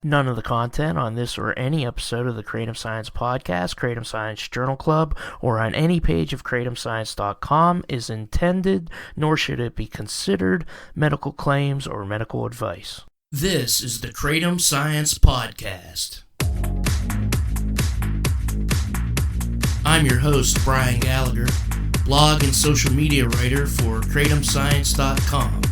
None of the content on this or any episode of the Kratom Science Podcast, Kratom Science Journal Club, or on any page of kratomscience.com is intended, nor should it be considered, medical claims or medical advice. This is the Kratom Science Podcast. I'm your host, Brian Gallagher, blog and social media writer for kratomscience.com,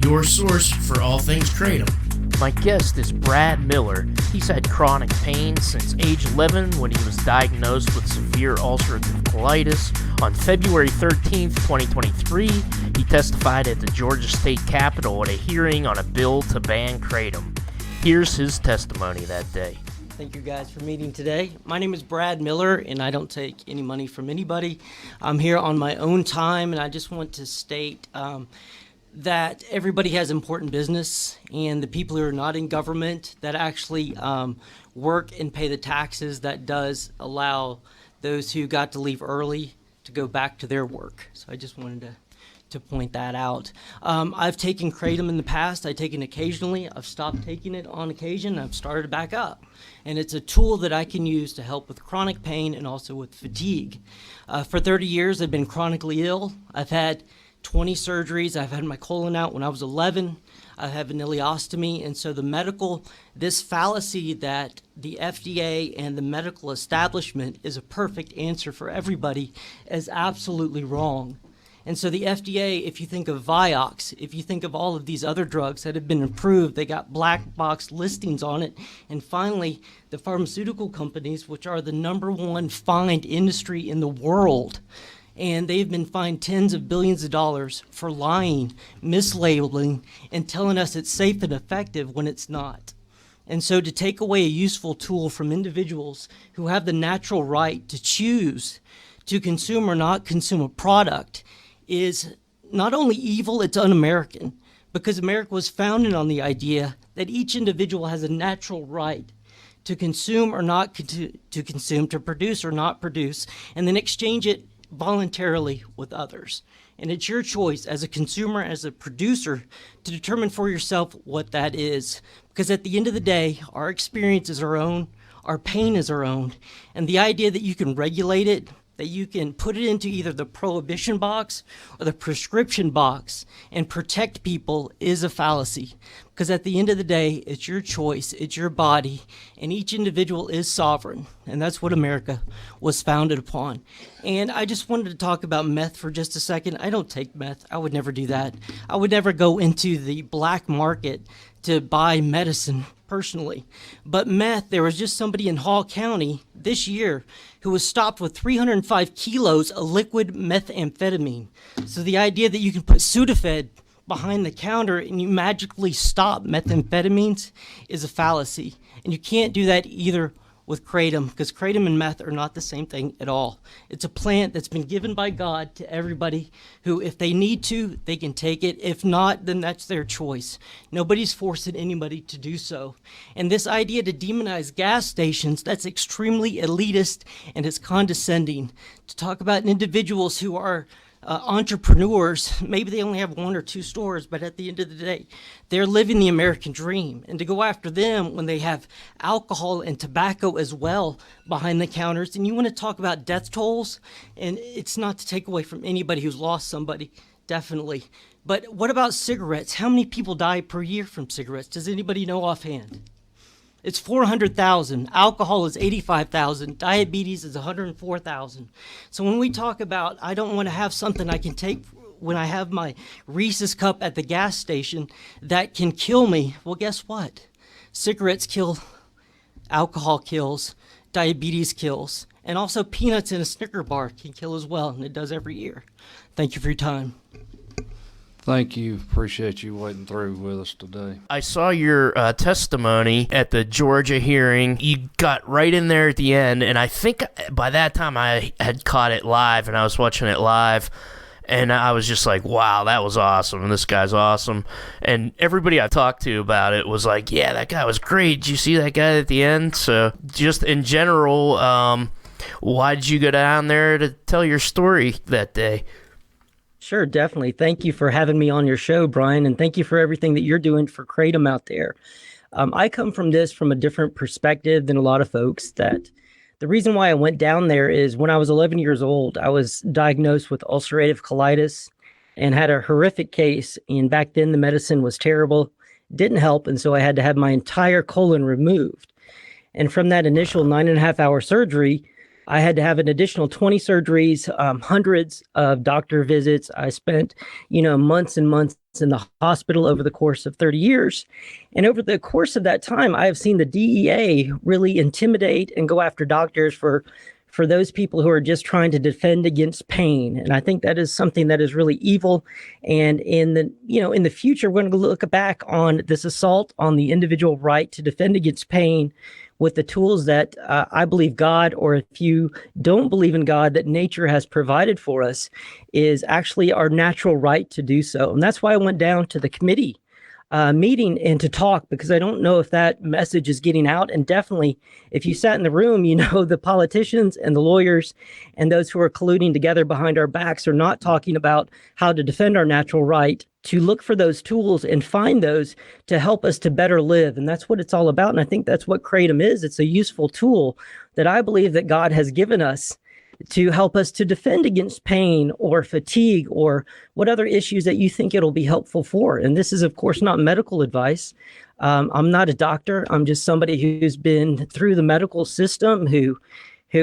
your source for all things Kratom. My guest is Brad Miller. He's had chronic pain since age 11 when he was diagnosed with severe ulcerative colitis. On February 13th, 2023, he testified at the Georgia State Capitol at a hearing on a bill to ban Kratom. Here's his testimony that day. Thank you guys for meeting today. My name is Brad Miller, and I don't take any money from anybody. I'm here on my own time, and I just want to state that everybody has important business, and the people who are not in government that actually work and pay the taxes, that does allow those who got to leave early to go back to their work. So I just wanted to point that out. I've taken Kratom in the past. I've taken it occasionally. I've stopped taking it on occasion. I've started back up. And it's a tool that I can use to help with chronic pain and also with fatigue. For 30 years, I've been chronically ill. I've had 20 surgeries. I've had my colon out when I was 11. I have an ileostomy. And so this fallacy that the FDA and the medical establishment is a perfect answer for everybody is absolutely wrong. And so the FDA, if you think of Vioxx, if you think of all of these other drugs that have been approved, they got black box listings on it. And finally, the pharmaceutical companies, which are the number one fined industry in the world, and they've been fined tens of billions of dollars for lying, mislabeling, and telling us it's safe and effective when it's not. And so to take away a useful tool from individuals who have the natural right to choose to consume or not consume a product is not only evil, it's un-American, because America was founded on the idea that each individual has a natural right to consume or not to consume, to produce or not produce, and then exchange it voluntarily with others. And it's your choice as a consumer, as a producer, to determine for yourself what that is. Because at the end of the day, our experience is our own, our pain is our own, and the idea that you can regulate it, that you can put it into either the prohibition box or the prescription box and protect people is a fallacy. Because at the end of the day, it's your choice, it's your body, and each individual is sovereign. And that's what America was founded upon. And I just wanted to talk about meth for just a second. I don't take meth. I would never do that. I would never go into the black market to buy medicine personally. But meth, there was just somebody in Hall County this year who was stopped with 305 kilos of liquid methamphetamine. So the idea that you can put Sudafed behind the counter and you magically stop methamphetamines is a fallacy. And you can't do that either with Kratom, because Kratom and meth are not the same thing at all. It's a plant that's been given by God to everybody who, if they need to, they can take it. If not, then that's their choice. Nobody's forcing anybody to do so. And this idea to demonize gas stations, that's extremely elitist and it's condescending. To talk about individuals who are entrepreneurs, maybe they only have one or two stores, but at the end of the day, they're living the American dream. And to go after them when they have alcohol and tobacco as well behind the counters, and you want to talk about death tolls, and it's not to take away from anybody who's lost somebody, definitely. But what about cigarettes? How many people die per year from cigarettes? Does anybody know offhand? It's 400,000. Alcohol is 85,000. Diabetes is 104,000. So when we talk about, I don't want to have something I can take when I have my Reese's cup at the gas station that can kill me, well, guess what? Cigarettes kill, alcohol kills, diabetes kills, and also peanuts in a Snicker bar can kill as well, and it does every year. Thank you for your time. Thank you. Appreciate you waiting through with us today. I saw your testimony at the Georgia hearing. You got right in there at the end, and I think by that time I had caught it live, and I was watching it live, and I was just like, wow, that was awesome, and this guy's awesome. And everybody I talked to about it was like, yeah, that guy was great. Did you see that guy at the end? So just in general, why did you go down there to tell your story that day? Sure, definitely. Thank you for having me on your show, Brian, and thank you for everything that you're doing for Kratom out there. I come from this from a different perspective than a lot of folks. That the reason why I went down there is when I was 11 years old, I was diagnosed with ulcerative colitis and had a horrific case. And back then, the medicine was terrible, didn't help. And so I had to have my entire colon removed. And from that initial 9.5 hour surgery, I had to have an additional 20 surgeries, hundreds of doctor visits. I spent, months and months in the hospital over the course of 30 years. And over the course of that time, I have seen the DEA really intimidate and go after doctors for those people who are just trying to defend against pain. And I think that is something that is really evil. And in the future, we're going to look back on this assault on the individual right to defend against pain with the tools that I believe God, or if you don't believe in God, that nature has provided for us, is actually our natural right to do so. And that's why I went down to the committee meeting and to talk, because I don't know if that message is getting out. And definitely, if you sat in the room, the politicians and the lawyers and those who are colluding together behind our backs are not talking about how to defend our natural right to look for those tools and find those to help us to better live. And that's what it's all about. And I think that's what Kratom is. It's a useful tool that I believe that God has given us to help us to defend against pain or fatigue or what other issues that you think it'll be helpful for. And this is, of course, not medical advice. I'm not a doctor. I'm just somebody who's been through the medical system, who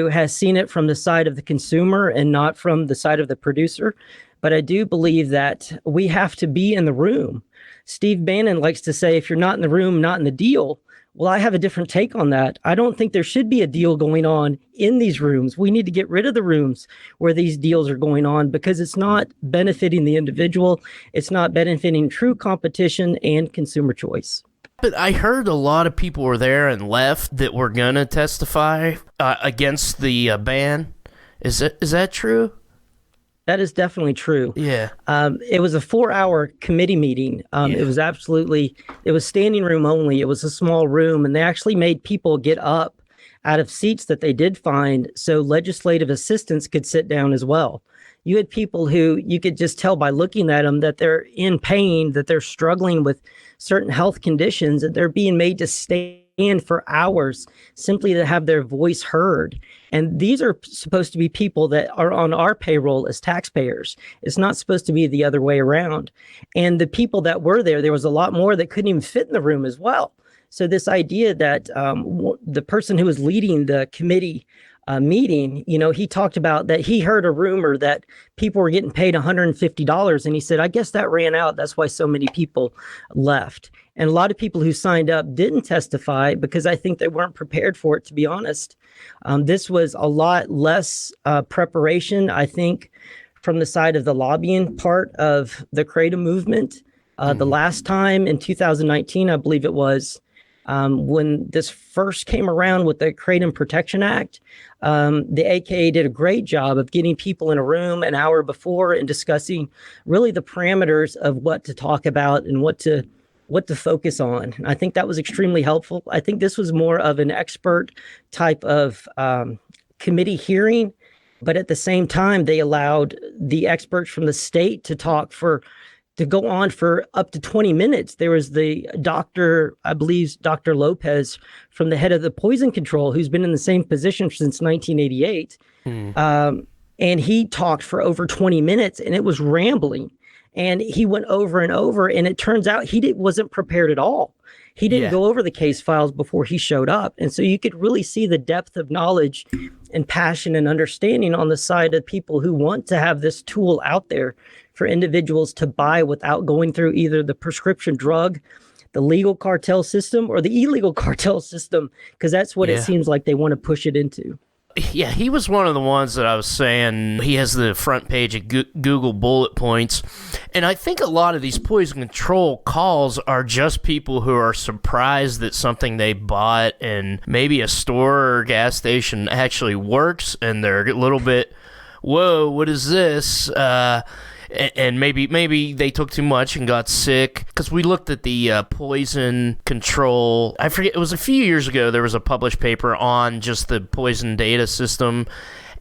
has seen it from the side of the consumer and not from the side of the producer. But I do believe that we have to be in the room. Steve Bannon likes to say, if you're not in the room, not in the deal. Well, I have a different take on that. I don't think there should be a deal going on in these rooms. We need to get rid of the rooms where these deals are going on, because it's not benefiting the individual. It's not benefiting true competition and consumer choice. But I heard a lot of people were there and left that were going to testify against the ban. Is that true? That is definitely true. Yeah. It was a 4-hour committee meeting. It was standing room only. It was a small room, and they actually made people get up out of seats that they did find so legislative assistants could sit down as well. You had people who you could just tell by looking at them that they're in pain, that they're struggling with certain health conditions, that they're being made to stand for hours simply to have their voice heard. And these are supposed to be people that are on our payroll as taxpayers. It's not supposed to be the other way around. And the people that were there was a lot more that couldn't even fit in the room as well. So this idea that the person who was leading the committee meeting, he talked about that he heard a rumor that people were getting paid $150. And he said, I guess that ran out. That's why so many people left. And a lot of people who signed up didn't testify because I think they weren't prepared for it, to be honest. This was a lot less preparation, I think, from the side of the lobbying part of the Kratom movement. The last time in 2019, I believe it was, when this first came around with the Kratom Protection Act, the AKA did a great job of getting people in a room an hour before and discussing really the parameters of what to talk about and what to focus on. I think that was extremely helpful. I think this was more of an expert type of committee hearing, but at the same time, they allowed the experts from the state to go on for up to 20 minutes. There was the doctor, I believe, Dr. Lopez, from the head of the poison control, who's been in the same position since 1988. And he talked for over 20 minutes, and it was rambling. And he went over and over, and it turns out he wasn't prepared at all. He didn't go over the case files before he showed up. And so you could really see the depth of knowledge and passion and understanding on the side of people who want to have this tool out there for individuals to buy without going through either the prescription drug, the legal cartel system, or the illegal cartel system, because that's what it seems like they want to push it into. Yeah, he was one of the ones that I was saying, he has the front page of Google bullet points. And I think a lot of these poison control calls are just people who are surprised that something they bought and maybe a store or gas station actually works, and they're a little bit, whoa, what is this? and maybe they took too much and got sick. Because we looked at the poison control. I forget, it was a few years ago. There was a published paper on just the poison data system,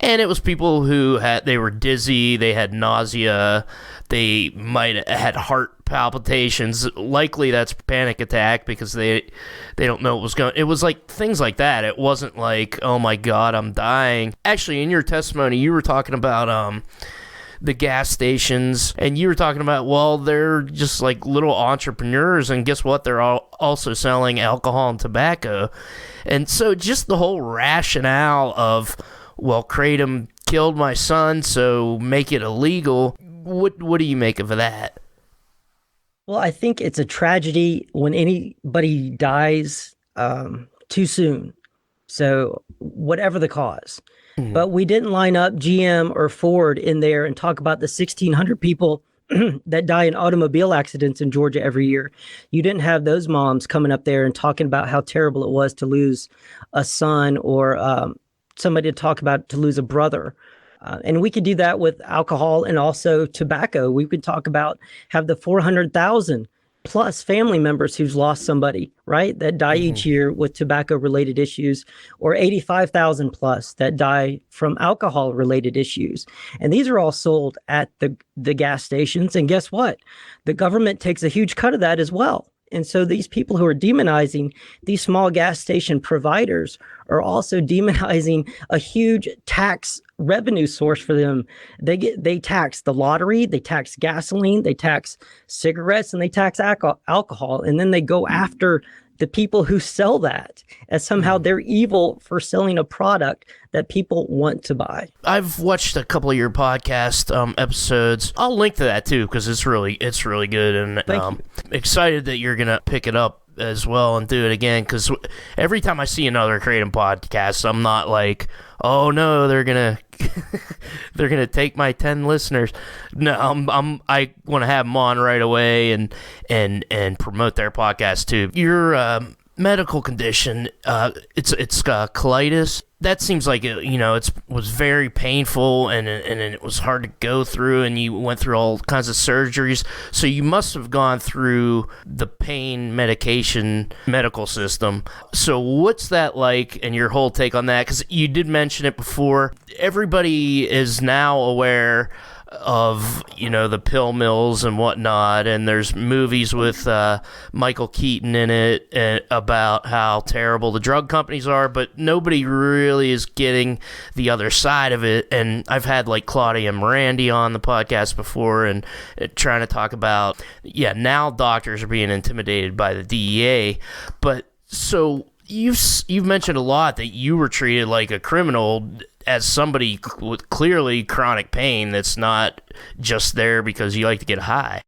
and it was people who they were dizzy, they had nausea, they might have had heart palpitations. Likely that's panic attack because they don't know what was going. It was like things like that. It wasn't like, oh my God, I'm dying. Actually, in your testimony, you were talking about the gas stations, and you were talking about, well, they're just like little entrepreneurs, and guess what? They're also selling alcohol and tobacco. And so just the whole rationale of, well, Kratom killed my son, so make it illegal. What do you make of that? Well, I think it's a tragedy when anybody dies too soon. So whatever the cause. Mm-hmm. But we didn't line up GM or Ford in there and talk about the 1,600 people that die in automobile accidents in Georgia every year. You didn't have those moms coming up there and talking about how terrible it was to lose a son, or somebody to talk about to lose a brother. And we could do that with alcohol and also tobacco. We could talk about have the 400,000 plus family members who's lost somebody, right, that die each year with tobacco related issues, or 85,000 plus that die from alcohol related issues. And these are all sold at the gas stations. And guess what? The government takes a huge cut of that as well. And so these people who are demonizing these small gas station providers are also demonizing a huge tax revenue source for them. They tax the lottery, they tax gasoline, they tax cigarettes, and they tax alcohol. And then they go after the people who sell that as somehow they're evil for selling a product that people want to buy. I've watched a couple of your podcast episodes. I'll link to that too, because it's really good, and excited that you're gonna pick it up as well and do it again. Because every time I see another Kratom podcast, I'm not like, oh no, they're gonna take my 10 listeners. No, I want to have them on right away and promote their podcast too. Your medical condition, it's colitis. That seems like it was very painful, and it was hard to go through, and you went through all kinds of surgeries. So you must have gone through the pain medication medical system. So what's that like, and your whole take on that? Because you did mention it before. Everybody is now aware of the pill mills and whatnot, and there's movies with Michael Keaton in it about how terrible the drug companies are, but nobody really is getting the other side of it. And I've had like Claudia Morandi on the podcast before, and trying to talk about now doctors are being intimidated by the DEA. But so you've mentioned a lot that you were treated like a criminal as somebody with clearly chronic pain that's not just there because you like to get high.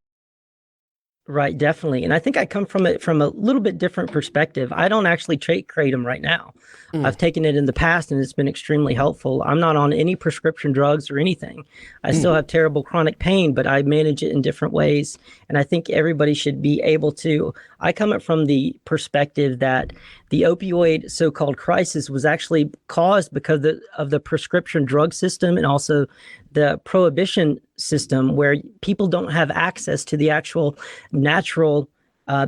Right, definitely. And I think I come from it from a little bit different perspective. I don't actually take Kratom right now. I've taken it in the past, and it's been extremely helpful. I'm not on any prescription drugs or anything. I still have terrible chronic pain, but I manage it in different ways. And I think everybody should be able to. I come up from the perspective that the opioid so-called crisis was actually caused because of the prescription drug system, and also the prohibition system, where people don't have access to the actual natural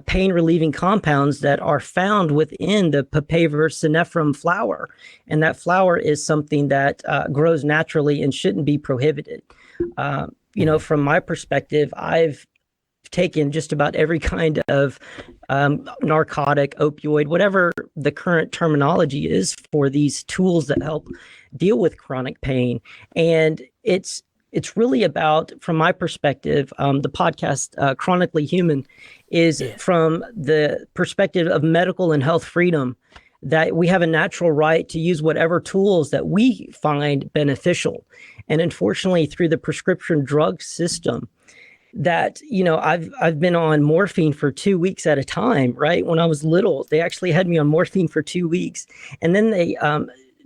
pain-relieving compounds that are found within the papaver cinephrum flower. And that flower is something that grows naturally and shouldn't be prohibited. From my perspective, I've taken just about every kind of narcotic, opioid, whatever the current terminology is for these tools that help deal with chronic pain. And it's really about, from my perspective, the podcast Chronically Human is from the perspective of medical and health freedom, that we have a natural right to use whatever tools that we find beneficial. And unfortunately, through the prescription drug system, that, I've been on morphine for 2 weeks at a time, right? When I was little, they actually had me on morphine for 2 weeks. And then they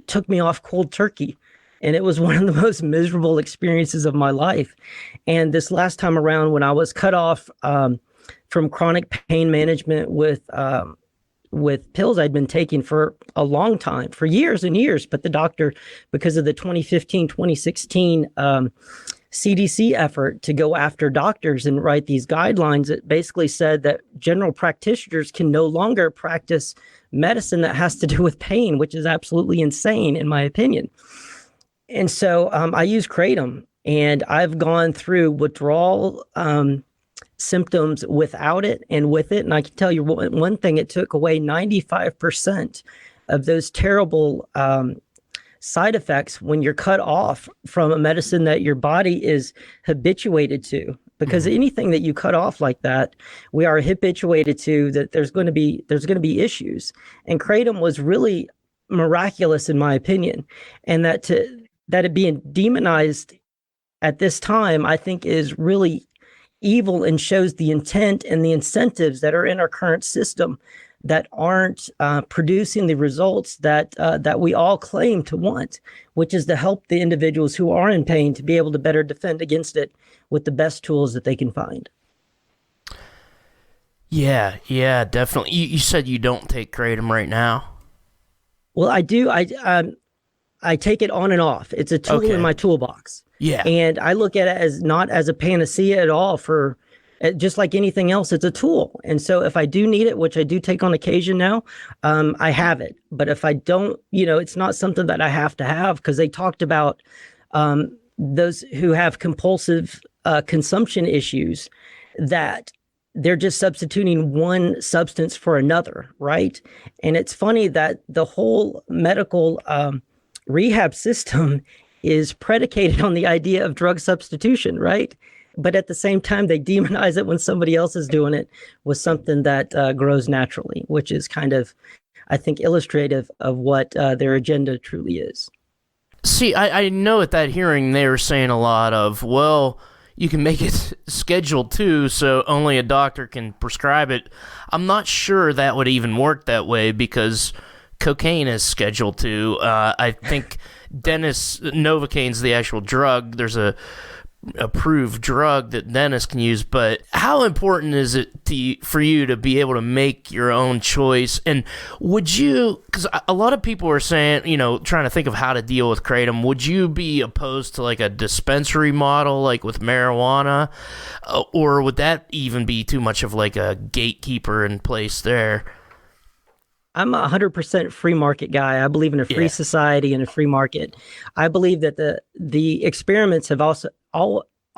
took me off cold turkey. And it was one of the most miserable experiences of my life. And this last time around, when I was cut off from chronic pain management with pills I'd been taking for a long time, for years and years, but the doctor, because of the 2015, 2016 CDC effort to go after doctors and write these guidelines that basically said that general practitioners can no longer practice medicine that has to do with pain, which is absolutely insane in my opinion. And so I use Kratom, and I've gone through withdrawal symptoms without it and with it. And I can tell you one thing, it took away 95% of those terrible side effects when you're cut off from a medicine that your body is habituated to. Because anything that you cut off like that, we are habituated to, that there's going to be issues. And Kratom was really miraculous in my opinion. And that it being demonized at this time, I think is really evil and shows the intent and the incentives that are in our current system that aren't producing the results that we all claim to want, which is to help the individuals who are in pain to be able to better defend against it with the best tools that they can find. Yeah, definitely. You said you don't take Kratom right now. Well, I do. I take it on and off. It's a tool in my toolbox. Yeah. And I look at it as not as a panacea at all. For just like anything else, it's a tool. And so if I do need it, which I do take on occasion now, I have it. But if I don't, it's not something that I have to have, because they talked about those who have compulsive consumption issues, that they're just substituting one substance for another, right? And it's funny that the whole medical rehab system is predicated on the idea of drug substitution, right? But at the same time, they demonize it when somebody else is doing it with something that grows naturally, which is kind of, I think, illustrative of what their agenda truly is. See, I know at that hearing they were saying a lot of, well, you can make it Schedule II, so only a doctor can prescribe it. I'm not sure that would even work that way, because cocaine is Schedule II. I think Novocaine's the actual drug. There's a approved drug that dentists can use. But how important is it for you to be able to make your own choice? And would you, because a lot of people are saying, trying to think of how to deal with Kratom, would you be opposed to like a dispensary model like with marijuana? Or would that even be too much of like a gatekeeper in place there? I'm a 100% free market guy. I believe in a free society and a free market. I believe that the experiments have also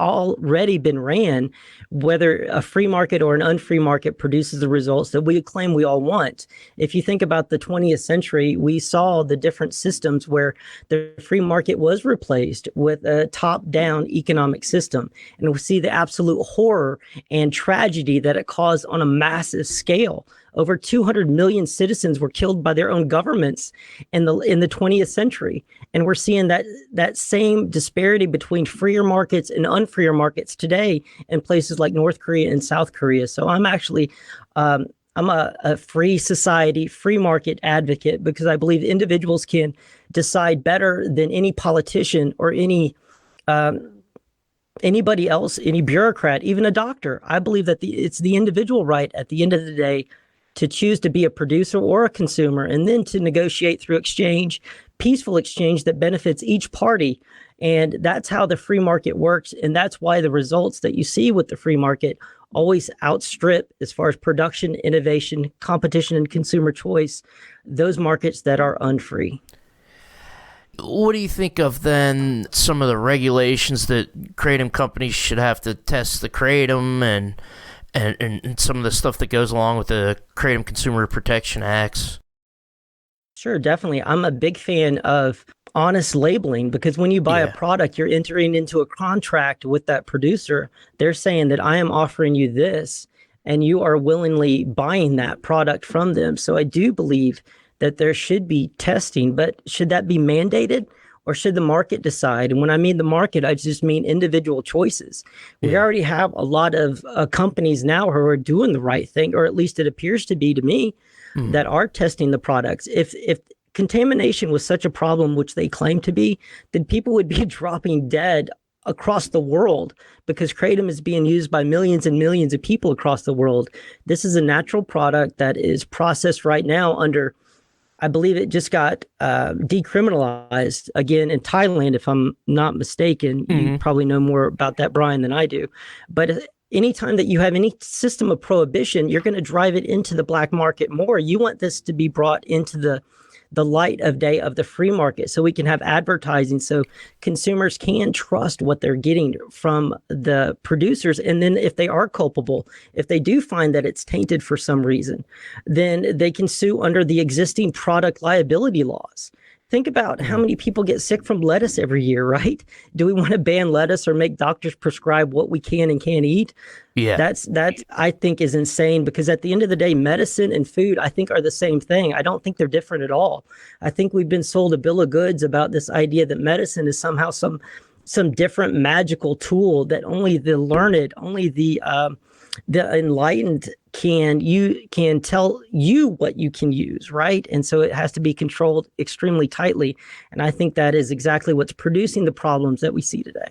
already been ran, whether a free market or an unfree market produces the results that we claim we all want. If you think about the 20th century, we saw the different systems where the free market was replaced with a top-down economic system. And we see the absolute horror and tragedy that it caused on a massive scale. Over 200 million citizens were killed by their own governments in the 20th century. And we're seeing that same disparity between freer markets and unfreer markets today in places like North Korea and South Korea. So I'm actually, I'm a free society, free market advocate, because I believe individuals can decide better than any politician or anybody else, any bureaucrat, even a doctor. I believe that it's the individual right at the end of the day to choose to be a producer or a consumer, and then to negotiate through exchange, peaceful exchange that benefits each party. And that's how the free market works. And that's why the results that you see with the free market always outstrip, as far as production, innovation, competition, and consumer choice, those markets that are unfree. What do you think of then some of the regulations that Kratom companies should have to test the Kratom, and some of the stuff that goes along with the Kratom Consumer Protection Acts? Sure, definitely. I'm a big fan of honest labeling, because when you buy a product, you're entering into a contract with that producer. They're saying that I am offering you this, and you are willingly buying that product from them. So I do believe that there should be testing, but should that be mandated? Or should the market decide? And when I mean the market, I just mean individual choices. We already have a lot of companies now who are doing the right thing, or at least it appears to be to me, that are testing the products. If contamination was such a problem, which they claim to be, then people would be dropping dead across the world, because Kratom is being used by millions and millions of people across the world. This is a natural product that is processed right now under I believe it just got decriminalized again in Thailand, if I'm not mistaken. You probably know more about that, Brian, than I do. But anytime that you have any system of prohibition, you're going to drive it into the black market more. You want this to be brought into the light of day of the free market so we can have advertising so consumers can trust what they're getting from the producers. And then if they are culpable, if they do find that it's tainted for some reason, then they can sue under the existing product liability laws. Think about how many people get sick from lettuce every year, right? Do we want to ban lettuce or make doctors prescribe what we can and can't eat? Yeah. That I think is insane, because at the end of the day, medicine and food, I think, are the same thing. I don't think they're different at all. I think we've been sold a bill of goods about this idea that medicine is somehow some different magical tool that only the learned, only the enlightened can tell you what you can use, right? And so it has to be controlled extremely tightly. And I think that is exactly what's producing the problems that we see today.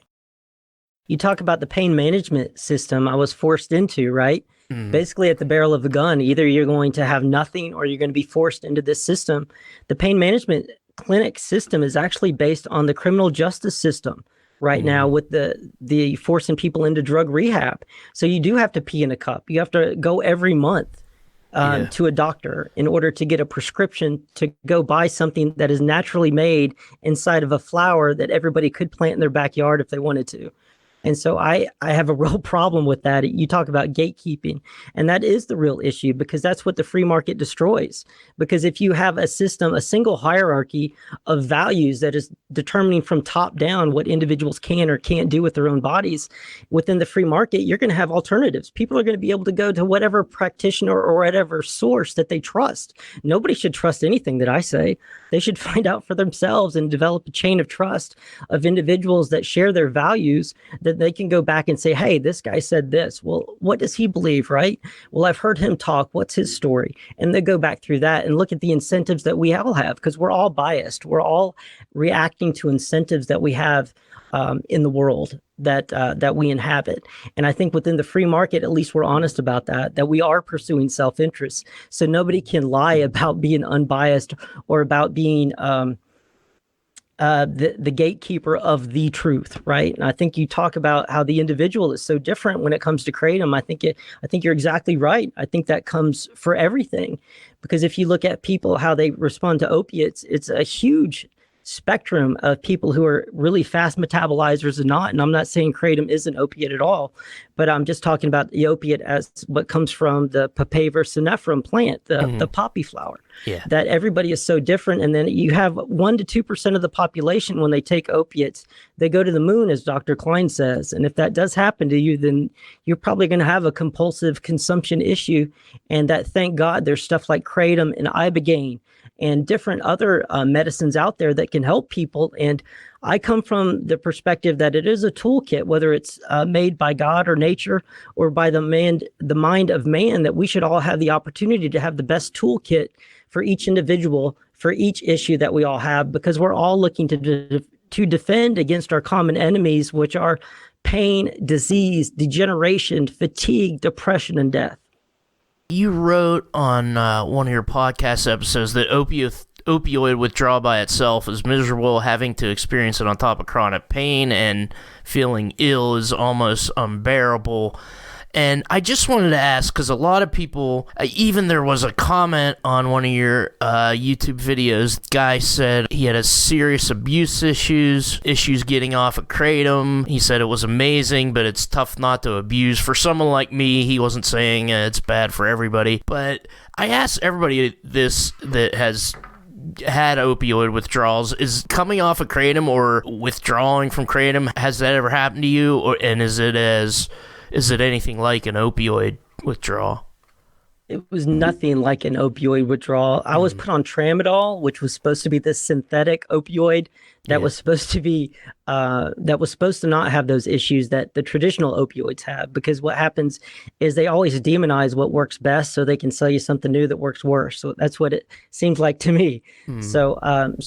You talk about the pain management system I was forced into, right? Basically at the barrel of the gun, either you're going to have nothing or you're going to be forced into this system. The pain management clinic system is actually based on the criminal justice system right now, with the forcing people into drug rehab. So you do have to pee in a cup. You have to go every month to a doctor in order to get a prescription to go buy something that is naturally made inside of a flower that everybody could plant in their backyard if they wanted to. And so I have a real problem with that. You talk about gatekeeping, and that is the real issue, because that's what the free market destroys. Because if you have a system, a single hierarchy of values that is determining from top down what individuals can or can't do with their own bodies, within the free market, you're going to have alternatives. People are going to be able to go to whatever practitioner or whatever source that they trust. Nobody should trust anything that I say. They should find out for themselves and develop a chain of trust of individuals that share their values, that they can go back and say, hey, this guy said this. Well, what does he believe, right? Well, I've heard him talk. What's his story? And they go back through that and look at the incentives that we all have, because we're all biased. We're all reacting to incentives that we have in the world that we inhabit. And I think within the free market, at least we're honest about that we are pursuing self-interest. So nobody can lie about being unbiased or about being the gatekeeper of the truth, right? And I think you talk about how the individual is so different when it comes to Kratom. I think you're exactly right. I think that comes for everything, because if you look at people, how they respond to opiates, it's a huge spectrum of people who are really fast metabolizers and not. And I'm not saying Kratom is an opiate at all, but I'm just talking about the opiate as what comes from the Papaver sinneferum plant, the poppy flower. Yeah. That everybody is so different. And then you have 1% to 2% of the population, when they take opiates, they go to the moon, as Dr. Klein says. And if that does happen to you, then you're probably going to have a compulsive consumption issue. And that, thank God, there's stuff like Kratom and Ibogaine and different other medicines out there that can help people. And I come from the perspective that it is a toolkit, whether it's made by God or nature or by the mind of man, that we should all have the opportunity to have the best toolkit for each individual, for each issue that we all have, because we're all looking to defend against our common enemies, which are pain, disease, degeneration, fatigue, depression, and death. You wrote on one of your podcast episodes that opioid withdrawal by itself is miserable. Having to experience it on top of chronic pain and feeling ill is almost unbearable. And I just wanted to ask, because a lot of people, even there was a comment on one of your YouTube videos, the guy said he had a serious abuse issues getting off of Kratom. He said it was amazing, but it's tough not to abuse. For someone like me, he wasn't saying it's bad for everybody. But I asked everybody this that has had opioid withdrawals, is coming off of Kratom or withdrawing from Kratom, has that ever happened to you? And is it anything like an opioid withdrawal? It was nothing like an opioid withdrawal. I was put on tramadol, which was supposed to be this synthetic opioid that was supposed to be not have those issues that the traditional opioids have. Because what happens is they always demonize what works best, so they can sell you something new that works worse. So that's what it seems like to me. So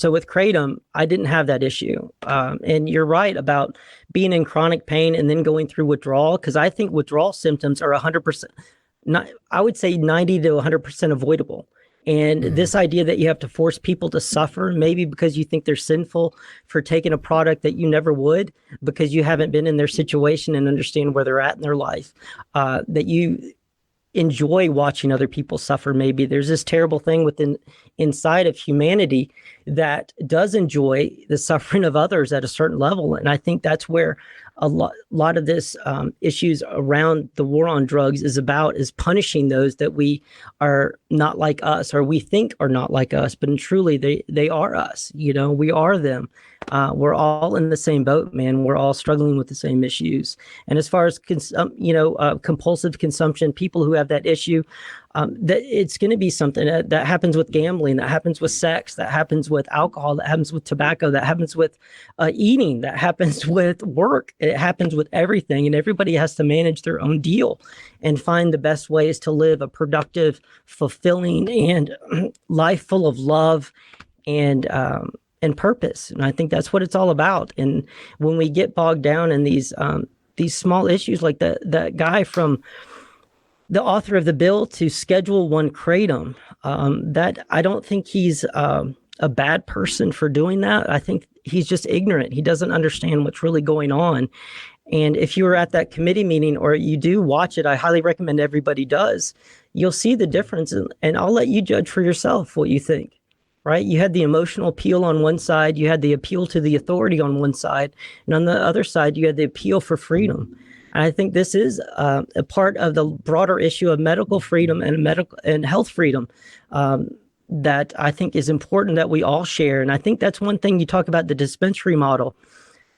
with Kratom, I didn't have that issue. And you're right about being in chronic pain and then going through withdrawal, because I think withdrawal symptoms are 100%. I would say 90 to 100% avoidable. And this idea that you have to force people to suffer, maybe because you think they're sinful for taking a product that you never would, because you haven't been in their situation and understand where they're at in their life, that you enjoy watching other people suffer. Maybe there's this terrible thing inside of humanity that does enjoy the suffering of others at a certain level. And I think that's where a lot of this issues around the war on drugs is punishing those that we are not like us, or we think are not like us, but truly they are us. We are them. We're all in the same boat, man. We're all struggling with the same issues. And as far as compulsive consumption, people who have that issue, that it's going to be something that happens with gambling, that happens with sex, that happens with alcohol, that happens with tobacco, that happens with eating, that happens with work. It happens with everything, and everybody has to manage their own deal and find the best ways to live a productive, fulfilling, and life full of love and purpose. And I think that's what it's all about. And when we get bogged down in these small issues, like that guy from the author of the bill to Schedule 1 Kratom, that I don't think he's a bad person for doing that. I think he's just ignorant. He doesn't understand what's really going on. And if you were at that committee meeting, or you do watch it, I highly recommend everybody does, you'll see the difference. And I'll let you judge for yourself what you think. Right? You had the emotional appeal on one side, you had the appeal to the authority on one side, and on the other side, you had the appeal for freedom. And I think this is a part of the broader issue of medical freedom and health freedom that I think is important that we all share. And I think that's one thing. You talk about the dispensary model.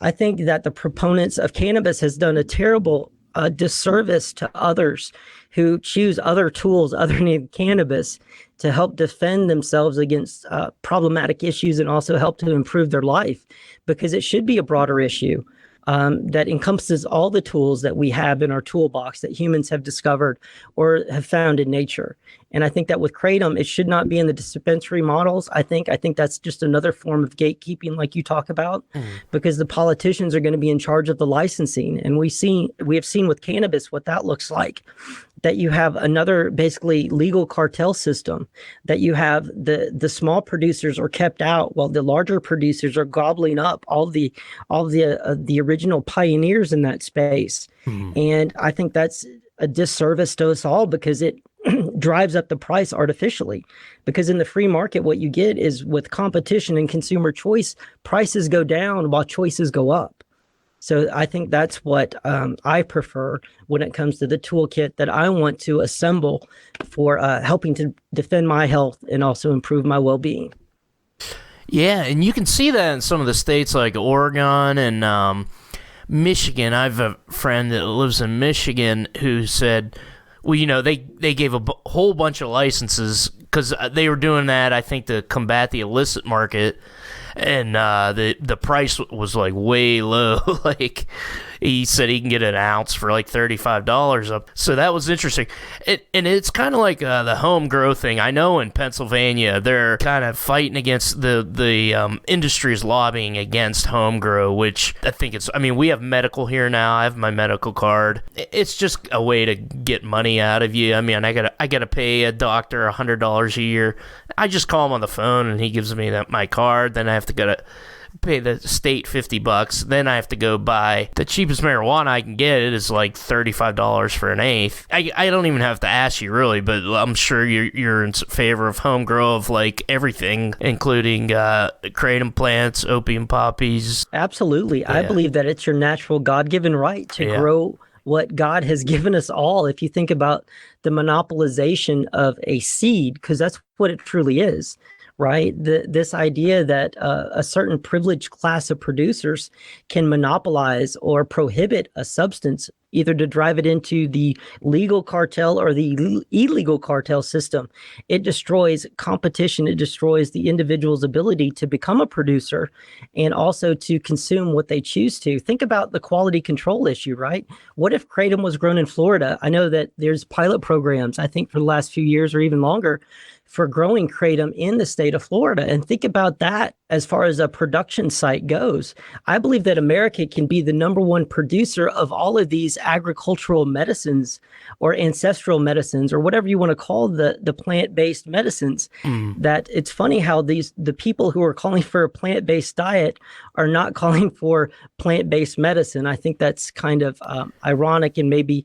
I think that the proponents of cannabis has done a terrible disservice to others who choose other tools other than cannabis to help defend themselves against problematic issues, and also help to improve their life, because it should be a broader issue that encompasses all the tools that we have in our toolbox that humans have discovered or have found in nature. And I think that with Kratom, it should not be in the dispensary models. I think that's just another form of gatekeeping, like you talk about, because the politicians are going to be in charge of the licensing. And we have seen with cannabis what that looks like, that you have another basically legal cartel system, that you have the small producers are kept out while the larger producers are gobbling up all the original pioneers in that space. And I think that's a disservice to us all, because it drives up the price artificially. Because in the free market, what you get is, with competition and consumer choice, prices go down while choices go up. So I think that's what I prefer when it comes to the toolkit that I want to assemble for helping to defend my health and also improve my well-being. Yeah, and you can see that in some of the states like Oregon and Michigan. I have a friend that lives in Michigan who said, well, they gave a whole bunch of licenses because they were doing that, I think, to combat the illicit market. And the price was like way low. Like, he said he can get an ounce for like $35 up. So that was interesting. And it's kind of like the home grow thing. I know in Pennsylvania they're kind of fighting against the industry's lobbying against home grow, which I think we have medical here now. I have my medical card. It's just a way to get money out of you. I gotta pay a doctor $100 a year. I just call him on the phone and he gives me my card. Then I have to go to pay the state $50. Then I have to go buy the cheapest marijuana I can get. It is like $35 for an eighth. I don't even have to ask you really, but I'm sure you're in favor of home grow of like everything, including kratom plants, opium poppies. Absolutely. Yeah. I believe that it's your natural God-given right to grow what God has given us all. If you think about the monopolization of a seed, because that's what it truly is. Right? This idea that a certain privileged class of producers can monopolize or prohibit a substance, either to drive it into the legal cartel or the illegal cartel system. It destroys competition. It destroys the individual's ability to become a producer and also to consume what they choose to. Think about the quality control issue, right? What if kratom was grown in Florida? I know that there's pilot programs, I think for the last few years or even longer, for growing kratom in the state of Florida. And think about that as far as a production site goes. I believe that America can be the number one producer of all of these agricultural medicines or ancestral medicines or whatever you want to call the plant-based medicines. That it's funny how the people who are calling for a plant-based diet are not calling for plant-based medicine. I think that's kind of ironic and maybe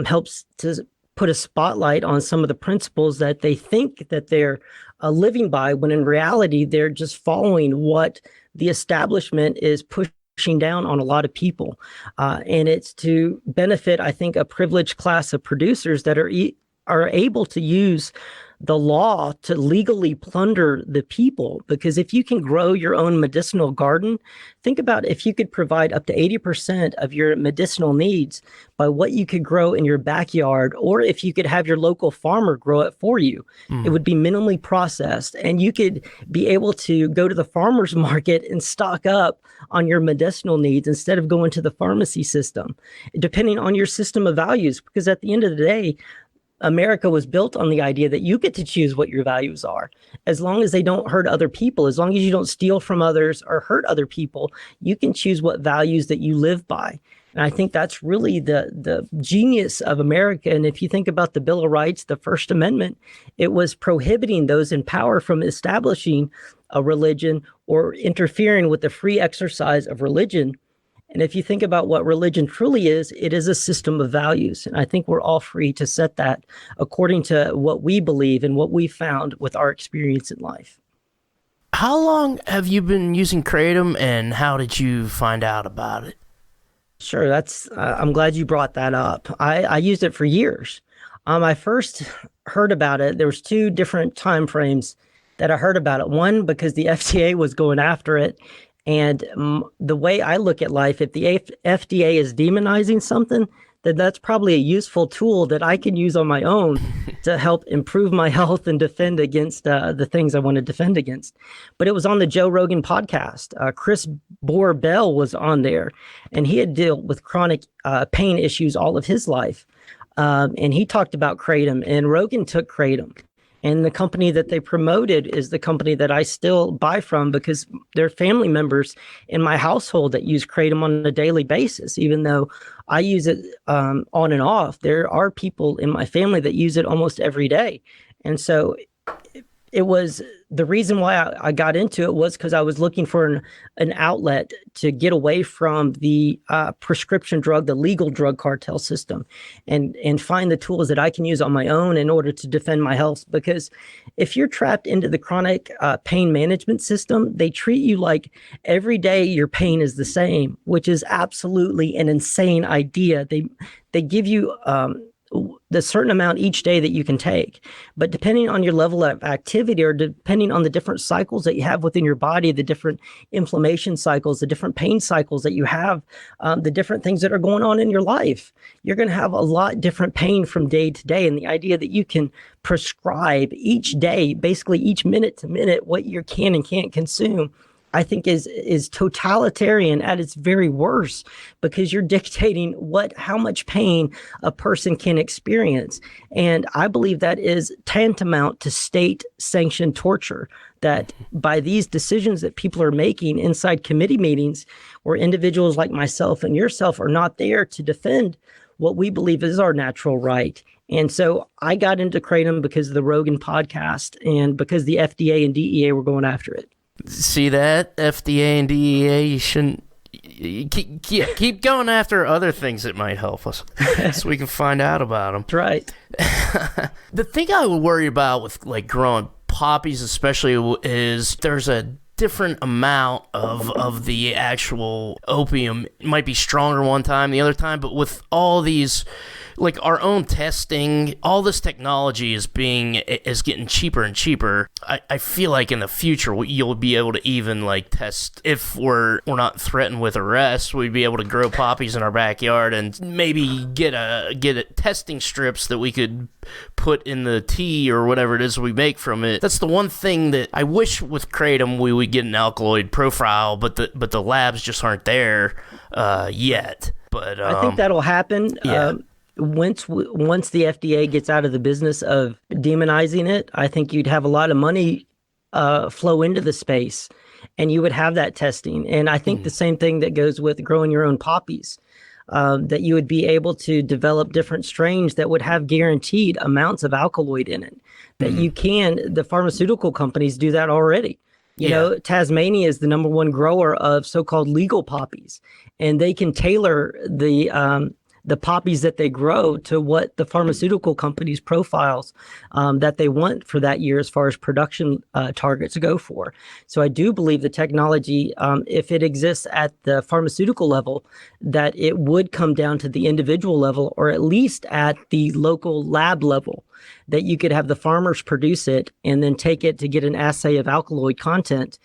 helps to put a spotlight on some of the principles that they think that they're living by, when in reality, they're just following what the establishment is pushing down on a lot of people. And it's to benefit, I think, a privileged class of producers that are able to use the law to legally plunder the people. Because if you can grow your own medicinal garden, think about if you could provide up to 80% of your medicinal needs by what you could grow in your backyard, or if you could have your local farmer grow it for you. It would be minimally processed, and you could be able to go to the farmer's market and stock up on your medicinal needs instead of going to the pharmacy system, depending on your system of values. Because at the end of the day, America was built on the idea that you get to choose what your values are. As long as they don't hurt other people, as long as you don't steal from others or hurt other people, you can choose what values that you live by. And I think that's really the genius of America. And if you think about the Bill of Rights, the First Amendment, it was prohibiting those in power from establishing a religion or interfering with the free exercise of religion. And if you think about what religion truly is, it is a system of values. And I think we're all free to set that according to what we believe and what we found with our experience in life. How long have you been using Kratom, and how did you find out about it? Sure, I'm glad you brought that up. I used it for years. I first heard about it. There was two different time frames that I heard about it. One, because the FDA was going after it. And the way I look at life, if the FDA is demonizing something, then that's probably a useful tool that I can use on my own to help improve my health and defend against the things I want to defend against. But it was on the Joe Rogan podcast. Chris Bell was on there, and he had dealt with chronic pain issues all of his life. And he talked about Kratom, and Rogan took Kratom. And the company that they promoted is the company that I still buy from, because there are family members in my household that use Kratom on a daily basis. Even though I use it on and off, there are people in my family that use it almost every day. And so it was the reason why I got into it was because I was looking for an outlet to get away from the prescription drug, the legal drug cartel system, and find the tools that I can use on my own in order to defend my health. Because if you're trapped into the chronic pain management system, they treat you like every day your pain is the same, which is absolutely an insane idea. They give you the certain amount each day that you can take. But depending on your level of activity, or depending on the different cycles that you have within your body, the different inflammation cycles, the different pain cycles that you have, the different things that are going on in your life, you're going to have a lot different pain from day to day. And the idea that you can prescribe each day, basically each minute to minute, what you can and can't consume, I think is totalitarian at its very worst, because you're dictating how much pain a person can experience. And I believe that is tantamount to state-sanctioned torture, that by these decisions that people are making inside committee meetings, where individuals like myself and yourself are not there to defend what we believe is our natural right. And so I got into Kratom because of the Rogan podcast and because the FDA and DEA were going after it. See that? FDA and DEA, you shouldn't... keep going after other things that might help us so we can find out about them. That's right. The thing I would worry about with like growing poppies especially is there's a different amount of the actual opium. It might be stronger one time, the other time, but with all these, like our own testing, all this technology is getting cheaper and cheaper. I feel like in the future you'll be able to even like test if we're not threatened with arrest. We'd be able to grow poppies in our backyard and maybe get a testing strips that we could put in the tea or whatever it is we make from it. That's the one thing that I wish with Kratom we would get an alkaloid profile, but the labs just aren't there yet. But I think that'll happen. Yeah. once the FDA gets out of the business of demonizing it, I think you'd have a lot of money flow into the space, and you would have that testing. And I think the same thing that goes with growing your own poppies, that you would be able to develop different strains that would have guaranteed amounts of alkaloid in it. That the pharmaceutical companies do that already. You know, Tasmania is the number one grower of so-called legal poppies, and they can tailor the poppies that they grow to what the pharmaceutical companies' profiles that they want for that year as far as production targets go for. So I do believe the technology, if it exists at the pharmaceutical level, that it would come down to the individual level, or at least at the local lab level, that you could have the farmers produce it and then take it to get an assay of alkaloid content.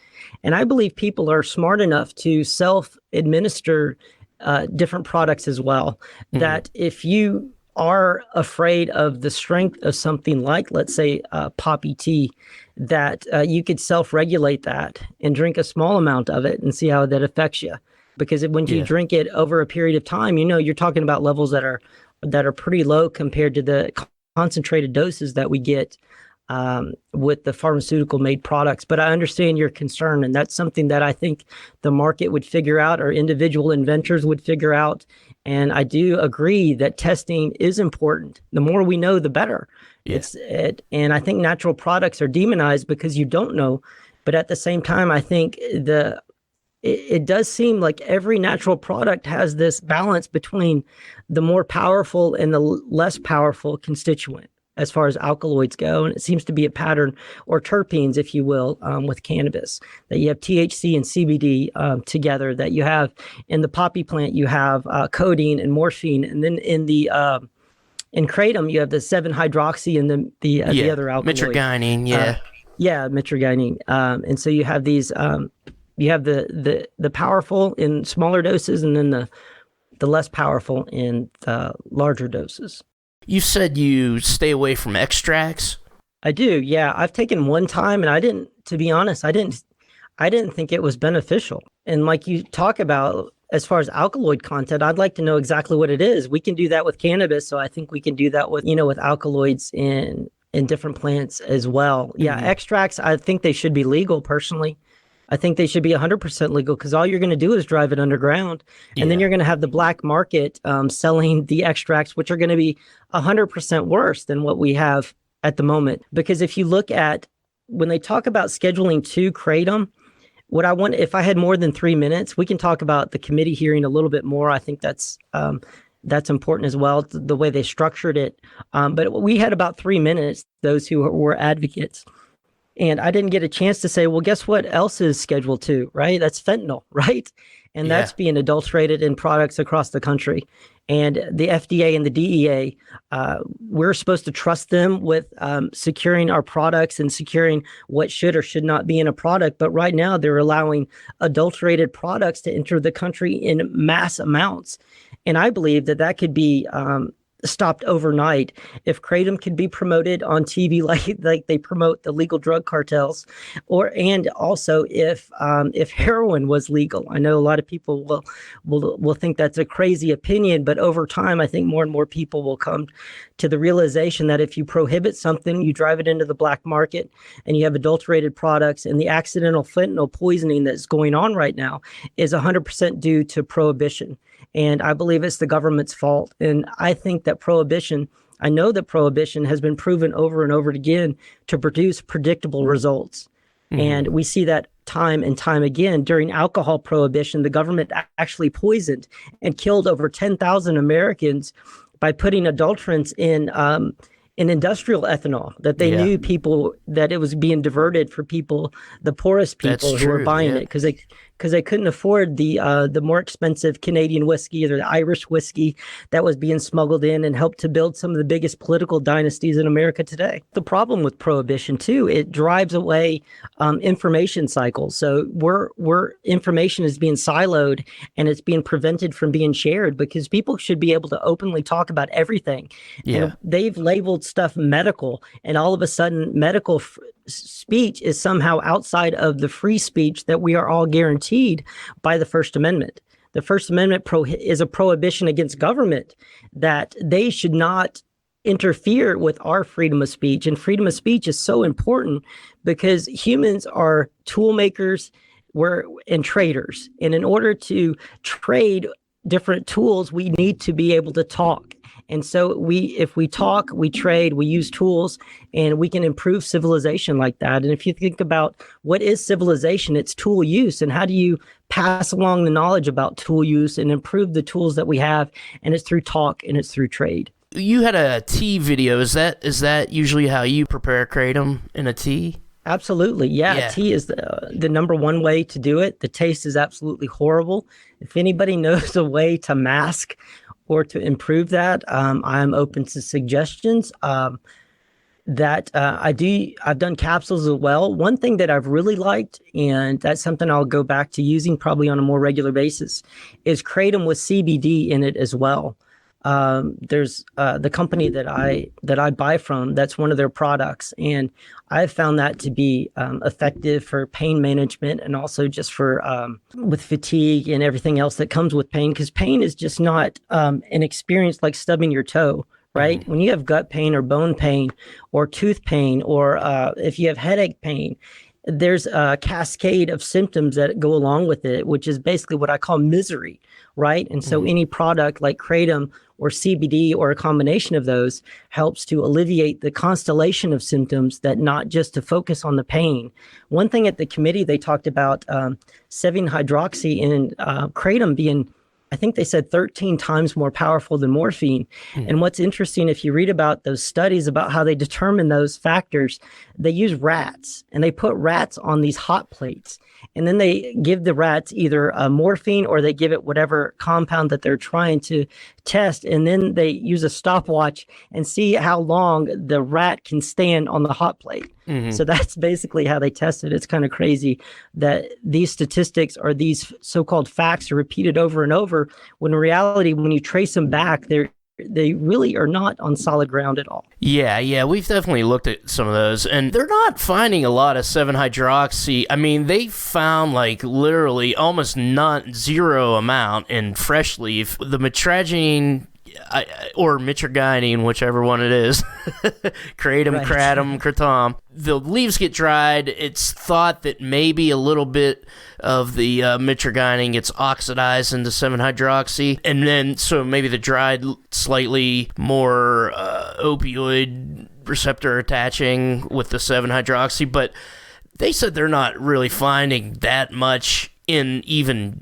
And I believe people are smart enough to self-administer different products as well, that if you are afraid of the strength of something like, let's say, poppy tea, that you could self-regulate that and drink a small amount of it and see how that affects you. Because when you drink it over a period of time, you know, you're talking about levels that are pretty low compared to the concentrated doses that we get with the pharmaceutical made products. But I understand your concern, and that's something that I think the market would figure out, or individual inventors would figure out. And I do agree that testing is important. The more we know, the better. And I think natural products are demonized because you don't know. But at the same time, I think it does seem like every natural product has this balance between the more powerful and the less powerful constituent as far as alkaloids go. And it seems to be a pattern, or terpenes, if you will, with cannabis, that you have THC and CBD together, that you have in the poppy plant, you have codeine and morphine. And then in kratom, you have the 7-hydroxy and the other alkaloid. Mitragynine, mitragynine. And so you have these... you have the powerful in smaller doses, and then the less powerful in the larger doses. You said you stay away from extracts? I do, yeah. I've taken one time, and to be honest, I didn't think it was beneficial. And like you talk about, as far as alkaloid content, I'd like to know exactly what it is. We can do that with cannabis, so I think we can do that with alkaloids in different plants as well. Yeah, extracts, I think they should be legal, personally. I think they should be 100% legal, because all you're going to do is drive it underground. And then you're going to have the black market selling the extracts, which are going to be 100% worse than what we have at the moment. Because if you look at, when they talk about scheduling 2 kratom, what I want, if I had more than 3 minutes, we can talk about the committee hearing a little bit more. I think that's important as well, the way they structured it. But we had about 3 minutes, those who were advocates. And I didn't get a chance to say, well, guess what else is Schedule 2, right? That's fentanyl, right? And that's being adulterated in products across the country. And the FDA and the DEA, we're supposed to trust them with securing our products and securing what should or should not be in a product. But right now, they're allowing adulterated products to enter the country in mass amounts. And I believe that could be stopped overnight if kratom could be promoted on TV like they promote the legal drug cartels, and also if heroin was legal. I know a lot of people will think that's a crazy opinion, but over time, I think more and more people will come to the realization that if you prohibit something, you drive it into the black market, and you have adulterated products, and the accidental fentanyl poisoning that's going on right now is 100% due to prohibition. And I believe it's the government's fault. And I think that I know that prohibition has been proven over and over again to produce predictable results. And we see that time and time again. During alcohol prohibition, the government actually poisoned and killed over 10,000 Americans by putting adulterants in industrial ethanol, that they knew people, that it was being diverted for people, the poorest people who were buying it, because they couldn't afford the more expensive Canadian whiskey or the Irish whiskey that was being smuggled in and helped to build some of the biggest political dynasties in America today. The problem with prohibition too, it drives away information cycles. So information is being siloed, and it's being prevented from being shared, because people should be able to openly talk about everything. And they've labeled stuff medical, and all of a sudden medical speech is somehow outside of the free speech that we are all guaranteed by the First Amendment. The First Amendment is a prohibition against government, that they should not interfere with our freedom of speech. And freedom of speech is so important because humans are tool makers and traders. And in order to trade different tools, we need to be able to talk. And so if we talk, we trade, we use tools, and we can improve civilization like that. And if you think about what is civilization, it's tool use. And how do you pass along the knowledge about tool use and improve the tools that we have? And it's through talk and it's through trade. You had a tea video. Is that usually how you prepare kratom in a tea? Absolutely. Yeah. Tea is the number one way to do it. The taste is absolutely horrible. If anybody knows a way to mask or to improve that, I'm open to suggestions. I've done capsules as well. One thing that I've really liked, and that's something I'll go back to using probably on a more regular basis, is kratom with CBD in it as well. There's the company that I buy from, that's one of their products, and I've found that to be effective for pain management, and also just for with fatigue and everything else that comes with pain, because pain is just not an experience like stubbing your toe, right? Mm-hmm. When you have gut pain or bone pain or tooth pain, or if you have headache pain, there's a cascade of symptoms that go along with it, which is basically what I call misery, right? And so any product like kratom or CBD or a combination of those helps to alleviate the constellation of symptoms, that not just to focus on the pain. One thing at the committee, they talked about 7-hydroxy and kratom being, I think they said 13 times more powerful than morphine. And what's interesting, if you read about those studies about how they determine those factors, they use rats, and they put rats on these hot plates. And then they give the rats either morphine, or they give it whatever compound that they're trying to test. And then they use a stopwatch and see how long the rat can stand on the hot plate. Mm-hmm. So that's basically how they test it. It's kind of crazy that these statistics or these so-called facts are repeated over and over, when in reality, when you trace them back, they really are not on solid ground at all. Yeah, we've definitely looked at some of those, and they're not finding a lot of 7-hydroxy. I mean, they found like literally almost zero amount in fresh leaf. The mitragynine or mitragynine, whichever one it is, kratom, kratom. The leaves get dried. It's thought that maybe a little bit of the mitragynine gets oxidized into 7-hydroxy, and then so maybe the dried slightly more opioid receptor attaching with the 7-hydroxy, but they said they're not really finding that much in even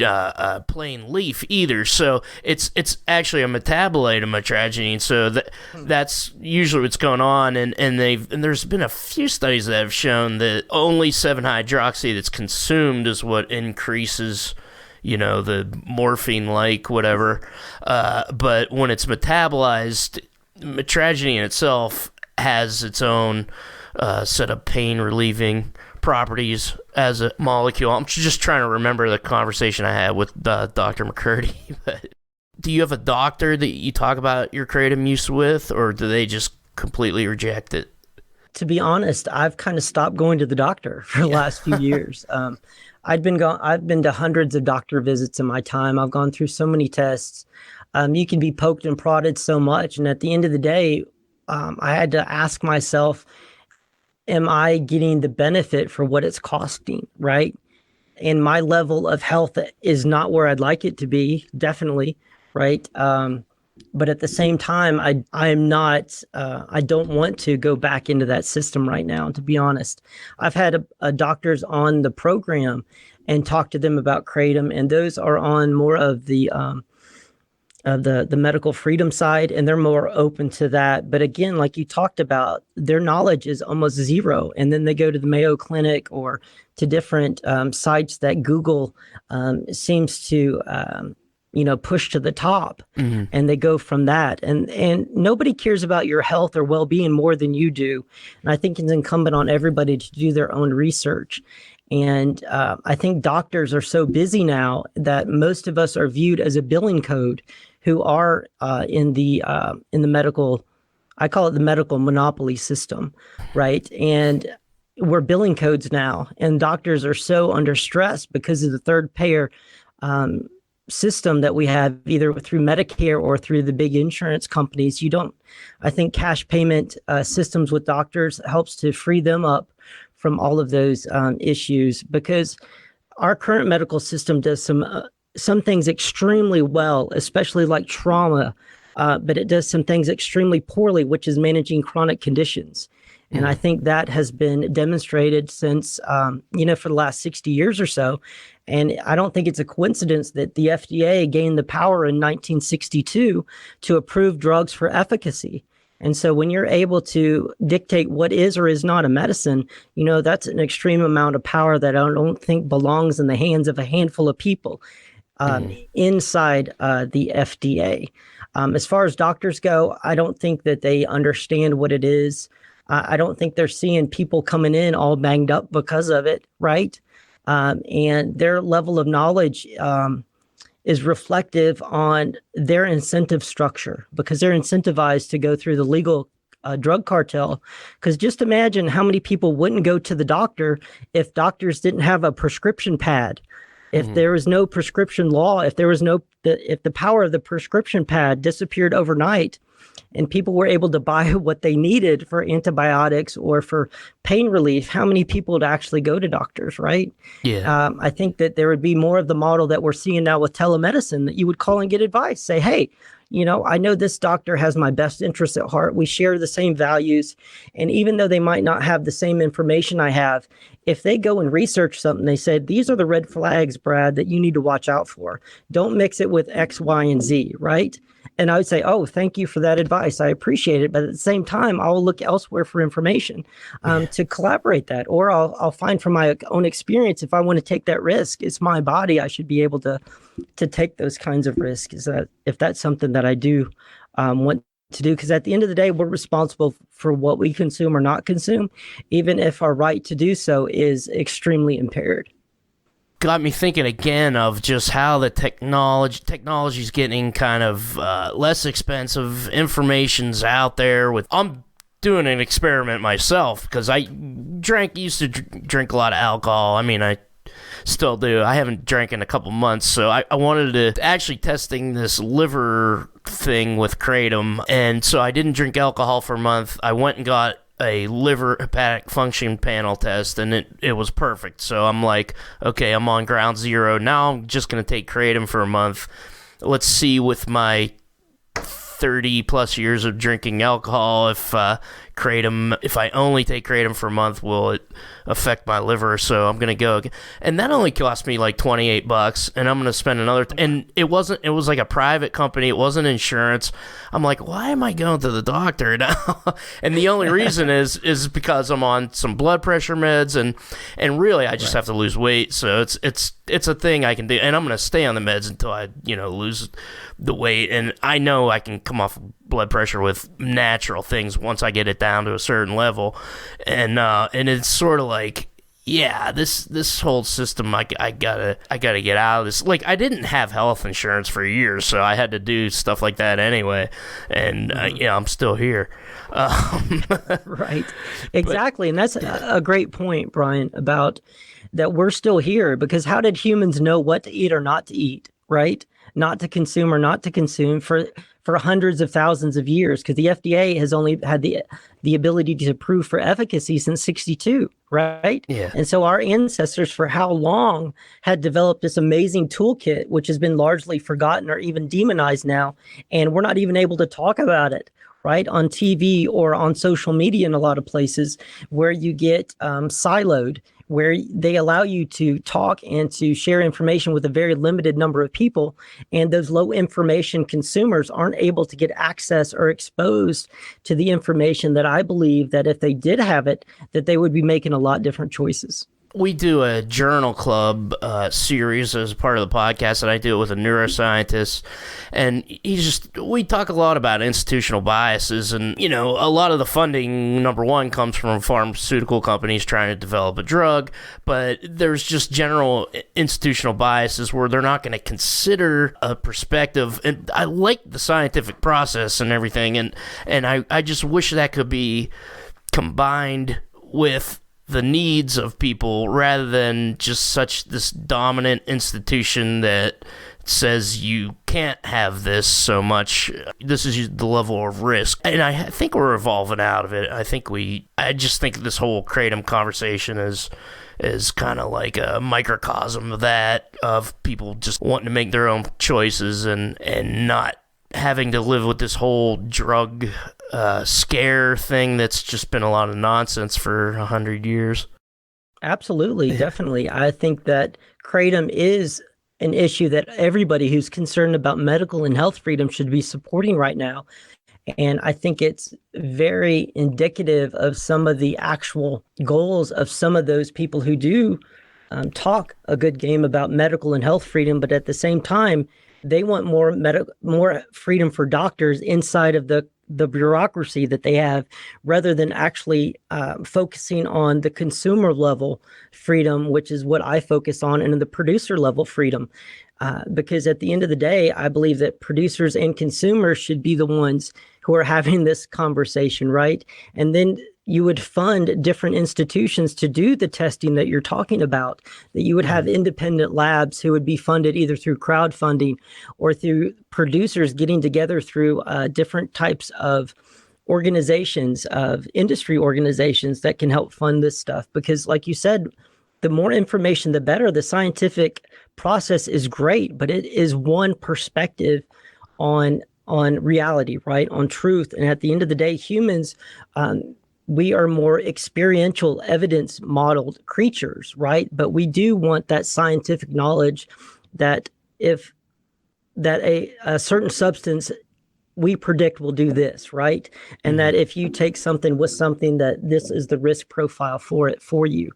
plain leaf either. So it's actually a metabolite of mitragynine. So that's usually what's going on. And there's been a few studies that have shown that only 7-hydroxy that's consumed is what increases, the morphine-like whatever. But when it's metabolized, mitragynine itself has its own set of pain-relieving properties as a molecule. I'm just trying to remember the conversation I had with Dr. McCurdy. But do you have a doctor that you talk about your kratom use with, or do they just completely reject it? To be honest, I've kind of stopped going to the doctor for the last few years. I've been to hundreds of doctor visits in my time. I've gone through so many tests. You can be poked and prodded so much, and at the end of the day, I had to ask myself, am I getting the benefit for what it's costing, right? And my level of health is not where I'd like it to be, definitely, right? But at the same time, I don't want to go back into that system right now, to be honest. I've had doctors on the program and talked to them about kratom, and those are on more of the medical freedom side, and they're more open to that. But again, like you talked about, their knowledge is almost zero. And then they go to the Mayo Clinic or to different sites that Google seems to, push to the top, and they go from that. And nobody cares about your health or well-being more than you do. And I think it's incumbent on everybody to do their own research. And I think doctors are so busy now that most of us are viewed as a billing code, who are in the medical, I call it the medical monopoly system, right? And we're billing codes now, and doctors are so under stress because of the third payer system that we have, either through Medicare or through the big insurance companies. I think cash payment systems with doctors helps to free them up from all of those issues, because our current medical system does some things extremely well, especially like trauma, but it does some things extremely poorly, which is managing chronic conditions. And I think that has been demonstrated since, for the last 60 years or so. And I don't think it's a coincidence that the FDA gained the power in 1962 to approve drugs for efficacy. And so when you're able to dictate what is or is not a medicine, that's an extreme amount of power that I don't think belongs in the hands of a handful of people inside the FDA. As far as doctors go, I don't think that they understand what it is. I don't think they're seeing people coming in all banged up because of it, right? And their level of knowledge is reflective on their incentive structure, because they're incentivized to go through the legal drug cartel. Because just imagine how many people wouldn't go to the doctor if doctors didn't have a prescription pad. If there was no prescription law, if the power of the prescription pad disappeared overnight, and people were able to buy what they needed for antibiotics or for pain relief, how many people would actually go to doctors, right? Yeah. I think that there would be more of the model that we're seeing now with telemedicine, that you would call and get advice. Say, hey, I know this doctor has my best interests at heart. We share the same values. And even though they might not have the same information I have, if they go and research something, they said, these are the red flags, Brad, that you need to watch out for. Don't mix it with X, Y, and Z, right? And I would say, oh, thank you for that advice. I appreciate it. But at the same time, I will look elsewhere for information to collaborate that. Or I'll find from my own experience, if I want to take that risk, it's my body. I should be able to take those kinds of risks. If that's something that I do want to do, because at the end of the day, we're responsible for what we consume or not consume, even if our right to do so is extremely impaired. Got me thinking again of just how the technology's getting kind of less expensive. Information's out there. I'm doing an experiment myself, because I used to drink a lot of alcohol. I mean, I still do. I haven't drank in a couple months, so I wanted to actually testing this liver thing with Kratom, and so I didn't drink alcohol for a month. I went and got a liver hepatic function panel test, and it was perfect. So I'm like, okay, I'm on ground zero. Now I'm just going to take Kratom for a month. Let's see, with my 30 plus years of drinking alcohol, if I only take Kratom for a month, will it affect my liver? So I'm gonna go, and that only cost me like $28, and I'm gonna spend another. And it was like a private company. It wasn't insurance. I'm like, why am I going to the doctor now? And the only reason is because I'm on some blood pressure meds, and really I just have to lose weight. So it's a thing I can do, and I'm gonna stay on the meds until I lose the weight. And I know I can come off blood pressure with natural things once I get it down to a certain level, and it's sort of like, yeah, this whole system, I gotta get out of this. Like, I didn't have health insurance for years, so I had to do stuff like that anyway, and I'm still here. Right, exactly. And that's a great point, Brian, about that we're still here, because how did humans know what to eat or not to eat, right? Not to consume or not to consume for hundreds of thousands of years, because the FDA has only had the ability to approve for efficacy since 62, right? Yeah. And so our ancestors for how long had developed this amazing toolkit, which has been largely forgotten or even demonized now, and we're not even able to talk about it, right, on TV or on social media in a lot of places, where you get siloed, where they allow you to talk and to share information with a very limited number of people. And those low information consumers aren't able to get access or exposed to the information that I believe that if they did have it, that they would be making a lot different choices. We do a journal club series as part of the podcast, and I do it with a neuroscientist, and we talk a lot about institutional biases, and a lot of the funding, number one, comes from pharmaceutical companies trying to develop a drug, but there's just general institutional biases where they're not going to consider a perspective. And I like the scientific process and everything, and I just wish that could be combined with the needs of people, rather than just such this dominant institution that says you can't have this so much. This is the level of risk. And I think we're evolving out of it. I just think this whole Kratom conversation is kind of like a microcosm of that, of people just wanting to make their own choices and not having to live with this whole drug scare thing that's just been a lot of nonsense for 100 years. Absolutely, definitely. I think that Kratom is an issue that everybody who's concerned about medical and health freedom should be supporting right now. And I think it's very indicative of some of the actual goals of some of those people who do talk a good game about medical and health freedom, but at the same time, they want more freedom for doctors inside of the bureaucracy that they have, rather than actually focusing on the consumer level freedom, which is what I focus on, and the producer level freedom. Because at the end of the day, I believe that producers and consumers should be the ones who are having this conversation, right? And then you would fund different institutions to do the testing that you're talking about, that you would have independent labs who would be funded either through crowdfunding or through producers getting together through different types of organizations, of industry organizations that can help fund this stuff. Because like you said, the more information, the better. The scientific process is great, but it is one perspective on reality, right? On truth. And at the end of the day, humans, we are more experiential, evidence modeled creatures, right? But we do want that scientific knowledge that a certain substance we predict will do this, right? And that if you take something with something, that this is the risk profile for it for you.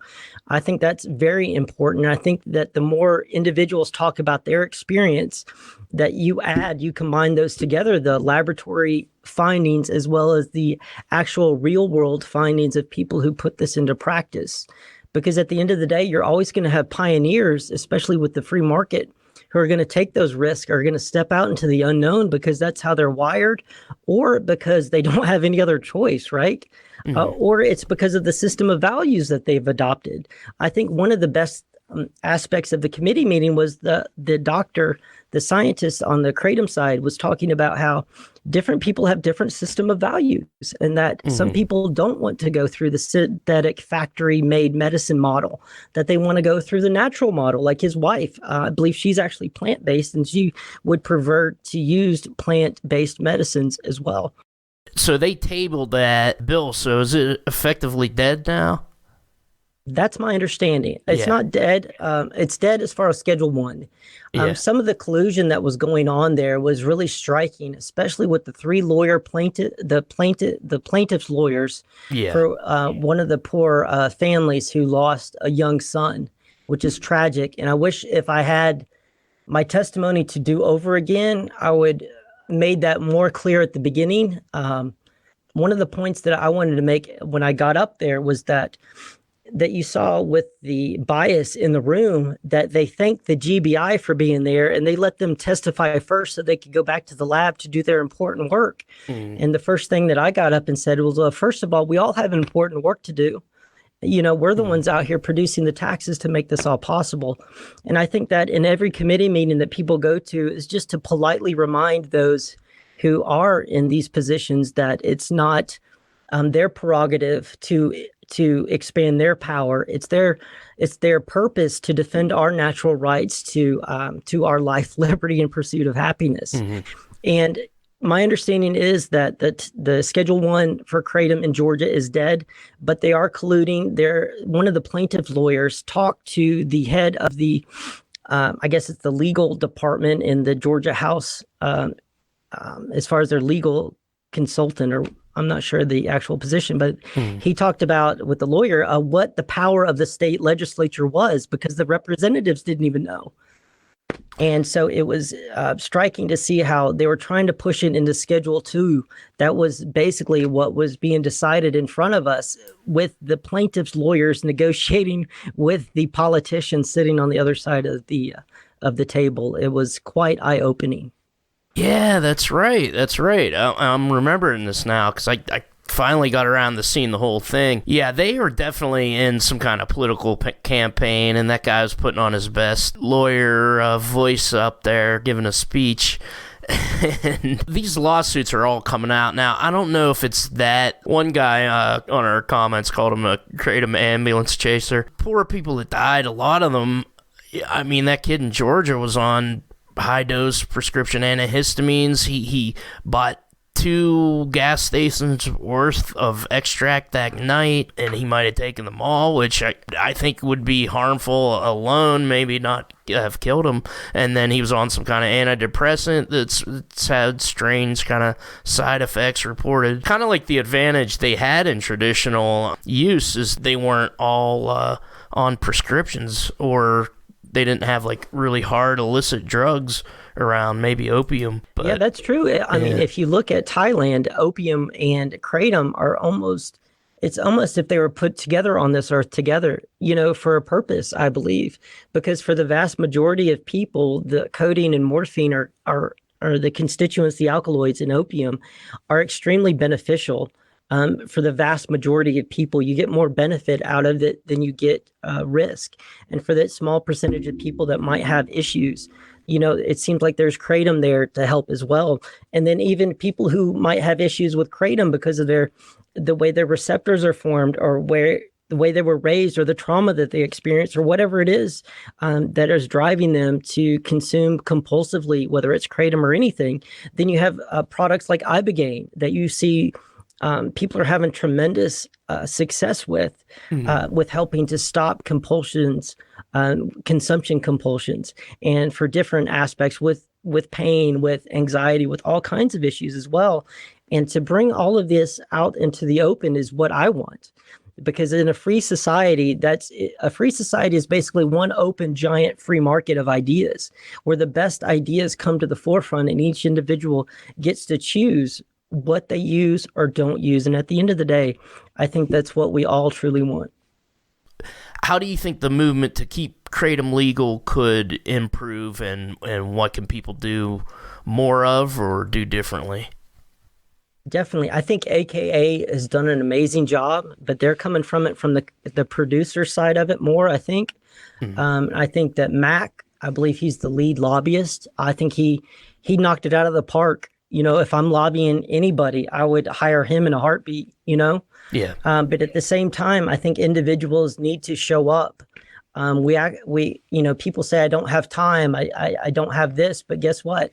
I think that's very important. I think that the more individuals talk about their experience, that you combine those together, the laboratory findings as well as the actual real world findings of people who put this into practice. Because at the end of the day, you're always going to have pioneers, especially with the free market, who are going to take those risks, are going to step out into the unknown because that's how they're wired, or because they don't have any other choice, right? Or it's because of the system of values that they've adopted. I think one of the best aspects of the committee meeting was the scientist on the Kratom side was talking about how different people have different system of values, and that some people don't want to go through the synthetic factory-made medicine model, that they want to go through the natural model, like his wife. I believe she's actually plant-based, and she would prefer to use plant-based medicines as well. So they tabled that bill, so is it effectively dead now? That's my understanding. It's not dead. It's dead as far as Schedule 1. Some of the collusion that was going on there was really striking, especially with the the plaintiff's lawyers for one of the poor families who lost a young son, which is tragic. And I wish if I had my testimony to do over again, I would made that more clear at the beginning. One of the points that I wanted to make when I got up there was that you saw with the bias in the room, that they thanked the GBI for being there and they let them testify first so they could go back to the lab to do their important work. And the first thing that I got up and said was, well, first of all, we all have important work to do. You know, we're the ones out here producing the taxes to make this all possible. And I think that in every committee meeting that people go to is just to politely remind those who are in these positions that it's not their prerogative to expand their power. It's their purpose to defend our natural rights to our life, liberty, and pursuit of happiness. And my understanding is that the Schedule 1 for Kratom in Georgia is dead, but they are colluding. One of the plaintiff lawyers talked to the head of the, I guess it's the legal department in the Georgia House, as far as their legal consultant, or I'm not sure the actual position, but he talked about with the lawyer what the power of the state legislature was, because the representatives didn't even know. And so it was striking to see how they were trying to push it into Schedule 2. That was basically what was being decided in front of us, with the plaintiff's lawyers negotiating with the politicians sitting on the other side of the table. It was quite eye-opening. Yeah, that's right. I'm remembering this now, because I finally got around to seeing the whole thing. Yeah, they were definitely in some kind of political campaign, and that guy was putting on his best lawyer voice up there, giving a speech. And these lawsuits are all coming out now. I don't know if it's that. One guy on our comments called him a Kratom ambulance chaser. Poor people that died, a lot of them. I mean, that kid in Georgia was on high-dose prescription antihistamines. He bought 2 gas stations worth of extract that night, and he might have taken them all, which I think would be harmful alone, maybe not have killed him. And then he was on some kind of antidepressant that's had strange kind of side effects reported. Kind of like the advantage they had in traditional use is they weren't all on prescriptions, or they didn't have like really hard illicit drugs around, maybe opium. But, yeah, that's true. I mean, if you look at Thailand, opium and kratom are it's almost if they were put together on this earth together, for a purpose, I believe. Because for the vast majority of people, the codeine and morphine are the constituents, the alkaloids in opium, are extremely beneficial. For the vast majority of people, you get more benefit out of it than you get risk. And for that small percentage of people that might have issues, it seems like there's kratom there to help as well. And then even people who might have issues with kratom because of the way their receptors are formed, or the way they were raised, or the trauma that they experienced, or whatever it is that is driving them to consume compulsively, whether it's kratom or anything. Then you have products like Ibogaine that you see people are having tremendous success with helping to stop compulsions, consumption compulsions, and for different aspects with pain, with anxiety, with all kinds of issues as well. And to bring all of this out into the open is what I want. Because in a free society, a free society is basically one open, giant free market of ideas, where the best ideas come to the forefront and each individual gets to choose what they use or don't use. And at the end of the day, I think that's what we all truly want. How do you think the movement to keep kratom legal could improve, and what can people do more of or do differently? Definitely. I think AKA has done an amazing job, but they're coming from it from the producer side of it more, I think. I think that Mac, I believe he's the lead lobbyist. I think he knocked it out of the park. If I'm lobbying anybody, I would hire him in a heartbeat, Yeah. But at the same time, I think individuals need to show up. People say, I don't have time. I don't have this, but guess what?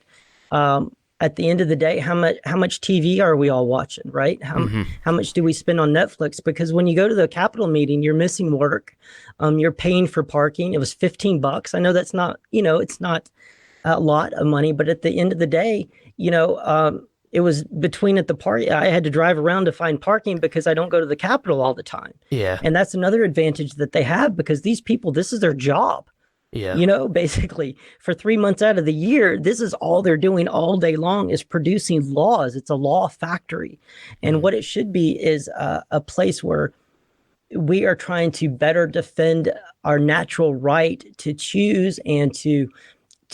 At the end of the day, how much TV are we all watching, right? How much do we spend on Netflix? Because when you go to the Capitol meeting, you're missing work. You're paying for parking. It was $15. I know that's not, it's not a lot of money, but at the end of the day, it was between at the party. I had to drive around to find parking because I don't go to the Capitol all the time. Yeah. And that's another advantage that they have, because these people, this is their job. Yeah. Basically for 3 months out of the year, this is all they're doing all day long, is producing laws. It's a law factory. And what it should be is a place where we are trying to better defend our natural right to choose and to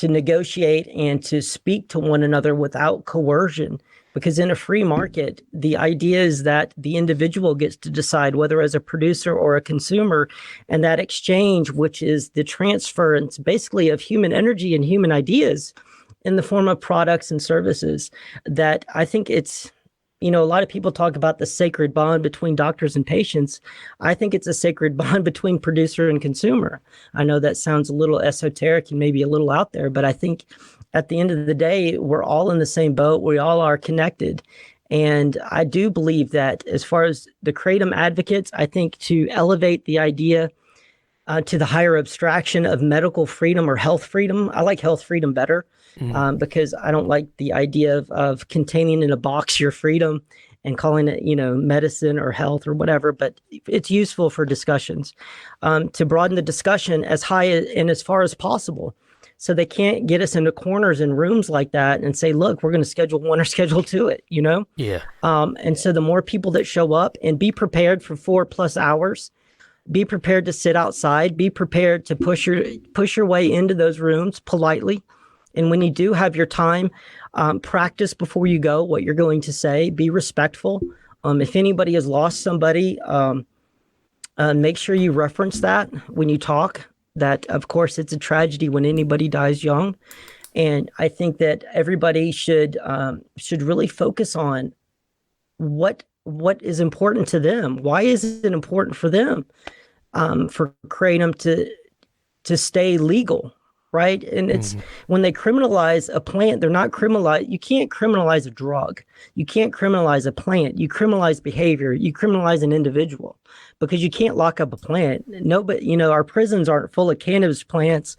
negotiate and to speak to one another without coercion. Because in a free market, the idea is that the individual gets to decide whether as a producer or a consumer, and that exchange, which is the transference basically of human energy and human ideas in the form of products and services, that I think it's, a lot of people talk about the sacred bond between doctors and patients. I think it's a sacred bond between producer and consumer. I know that sounds a little esoteric and maybe a little out there, but I think at the end of the day, we're all in the same boat. We all are connected. And I do believe that as far as the kratom advocates, I think to elevate the idea to the higher abstraction of medical freedom or health freedom. I like health freedom better because I don't like the idea of containing in a box your freedom and calling it, medicine or health or whatever. But it's useful for discussions to broaden the discussion as high and as far as possible. So they can't get us into corners and rooms like that and say, look, we're going to schedule one or schedule two it, Yeah. And so the more people that show up, and be prepared for 4+ hours, be prepared to sit outside, be prepared to push your way into those rooms politely. And when you do have your time, practice before you go what you're going to say, be respectful. If anybody has lost somebody, make sure you reference that when you talk. That, of course, it's a tragedy when anybody dies young. And I think that everybody should really focus on what is important to them. Why is it important for them, for Kratom to stay legal, right? And it's when they criminalize a plant, they're not criminalize. You can't criminalize a drug. You can't criminalize a plant. You criminalize behavior. You criminalize an individual, because you can't lock up a plant. No, but our prisons aren't full of cannabis plants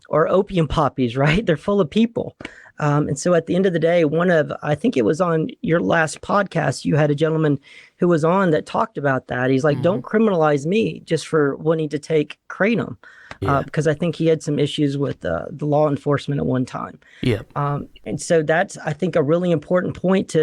or opium poppies, right? They're full of people. And so at the end of the day, I think it was on your last podcast, you had a gentleman who was on that talked about that. He's like, don't criminalize me just for wanting to take Kratom. Because I think he had some issues with the law enforcement at one time. Yeah. And so that's, I think, a really important point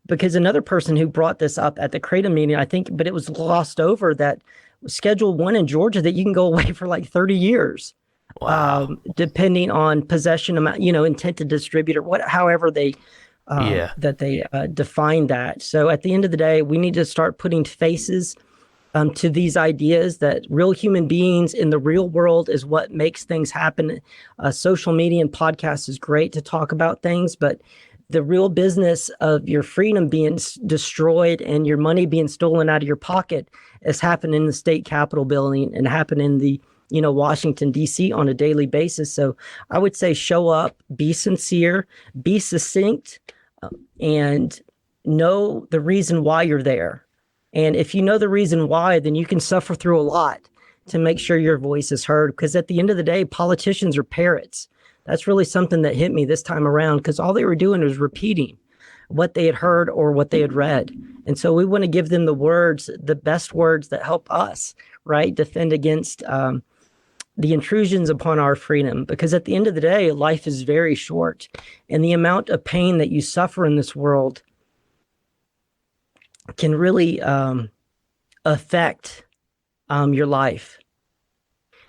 because another person who brought this up at the Kratom meeting, I think, but it was glossed over, that Schedule 1 in Georgia, that you can go away for like 30 years. Wow. Depending on possession amount, intent to distribute, or however they define that. So at the end of the day, we need to start putting faces to these ideas that real human beings in the real world is what makes things happen. Social media and podcasts is great to talk about things, but the real business of your freedom being destroyed and your money being stolen out of your pocket has happened in the state capitol building and happened in the Washington, D.C. on a daily basis. So I would say show up, be sincere, be succinct, and know the reason why you're there. And if you know the reason why, then you can suffer through a lot to make sure your voice is heard. Because at the end of the day, politicians are parrots. That's really something that hit me this time around, because all they were doing was repeating what they had heard or what they had read. And so we want to give them the best words that help us, right, defend against the intrusions upon our freedom. Because at the end of the day, life is very short, and the amount of pain that you suffer in this world can really affect your life.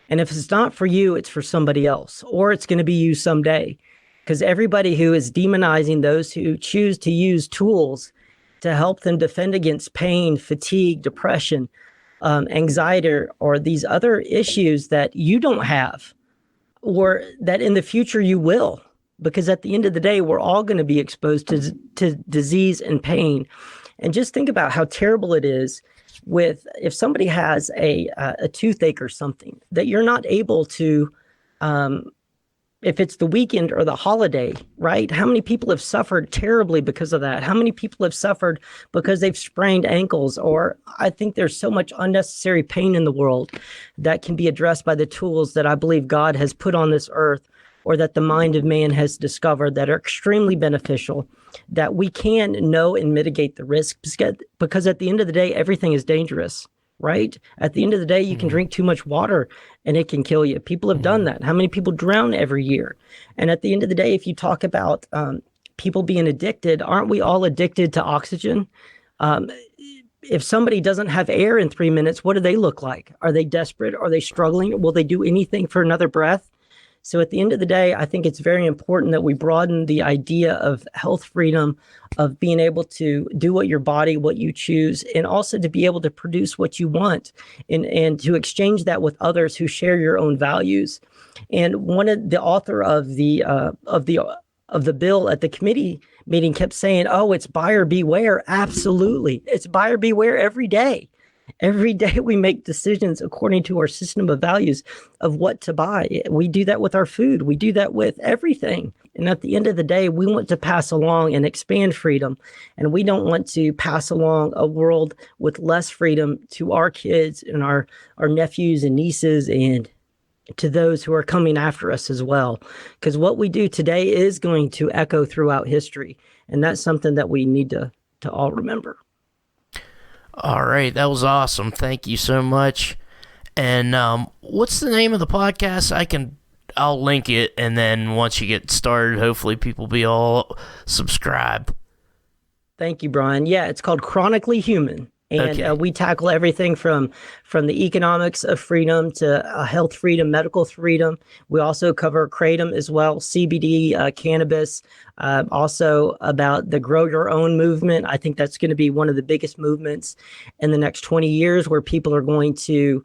And if it's not for you, it's for somebody else, or it's going to be you someday. Because everybody who is demonizing those who choose to use tools to help them defend against pain, fatigue, depression, anxiety, or these other issues that you don't have, or that in the future you will. Because at the end of the day, we're all going to be exposed to disease and pain. And just think about how terrible it is if somebody has a toothache or something, that you're not able to, if it's the weekend or the holiday, right? How many people have suffered terribly because of that? How many people have suffered because they've sprained ankles? Or I think there's so much unnecessary pain in the world that can be addressed by the tools that I believe God has put on this earth, or that the mind of man has discovered, that are extremely beneficial, that we can know and mitigate the risk. Because at the end of the day, everything is dangerous, right? At the end of the day, you can drink too much water and it can kill you. People have done that. How many people drown every year? And at the end of the day, if you talk about people being addicted, aren't we all addicted to oxygen? If somebody doesn't have air in 3 minutes, what do they look like? Are they desperate? Are they struggling? Will they do anything for another breath? So at the end of the day, I think it's very important that we broaden the idea of health freedom, of being able to do what you choose, and also to be able to produce what you want, and to exchange that with others who share your own values. And one of the author of the bill at the committee meeting kept saying, "Oh, it's buyer beware." Absolutely, it's buyer beware every day. Every day we make decisions according to our system of values of what to buy. We do that with our food. We do that with everything. And at the end of the day, we want to pass along and expand freedom. And we don't want to pass along a world with less freedom to our kids and our nephews and nieces, and to those who are coming after us as well. Because what we do today is going to echo throughout history. And that's something that we need to all remember. All right, that was awesome. Thank you so much. And what's the name of the podcast? I'll link it, and then once you get started, hopefully people be all subscribed. Thank you, Brian. Yeah, it's called Chronically Human. And Okay. we tackle everything from the economics of freedom to health freedom, medical freedom. We also cover kratom as well, CBD, cannabis, also about the grow your own movement. I think that's going to be one of the biggest movements in the next 20 years, where people are going to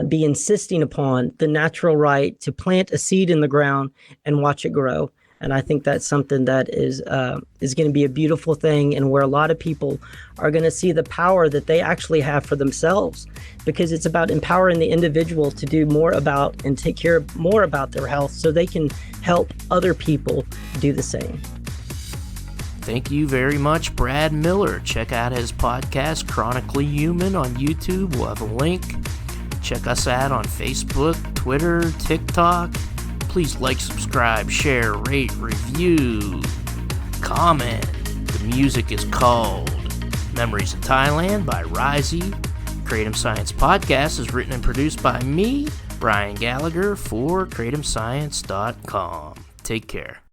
be insisting upon the natural right to plant a seed in the ground and watch it grow. And I think that's something that is going to be a beautiful thing, and where a lot of people are going to see the power that they actually have for themselves, because it's about empowering the individual to do more about and take care of more about their health, so they can help other people do the same. Thank you very much, Brad Miller. Check out his podcast, Chronically Human, on YouTube. We'll have a link. Check us out on Facebook, Twitter, TikTok. Please like, subscribe, share, rate, review, comment. The music is called Memories of Thailand by Risey. Kratom Science Podcast is written and produced by me, Brian Gallagher, for KratomScience.com. Take care.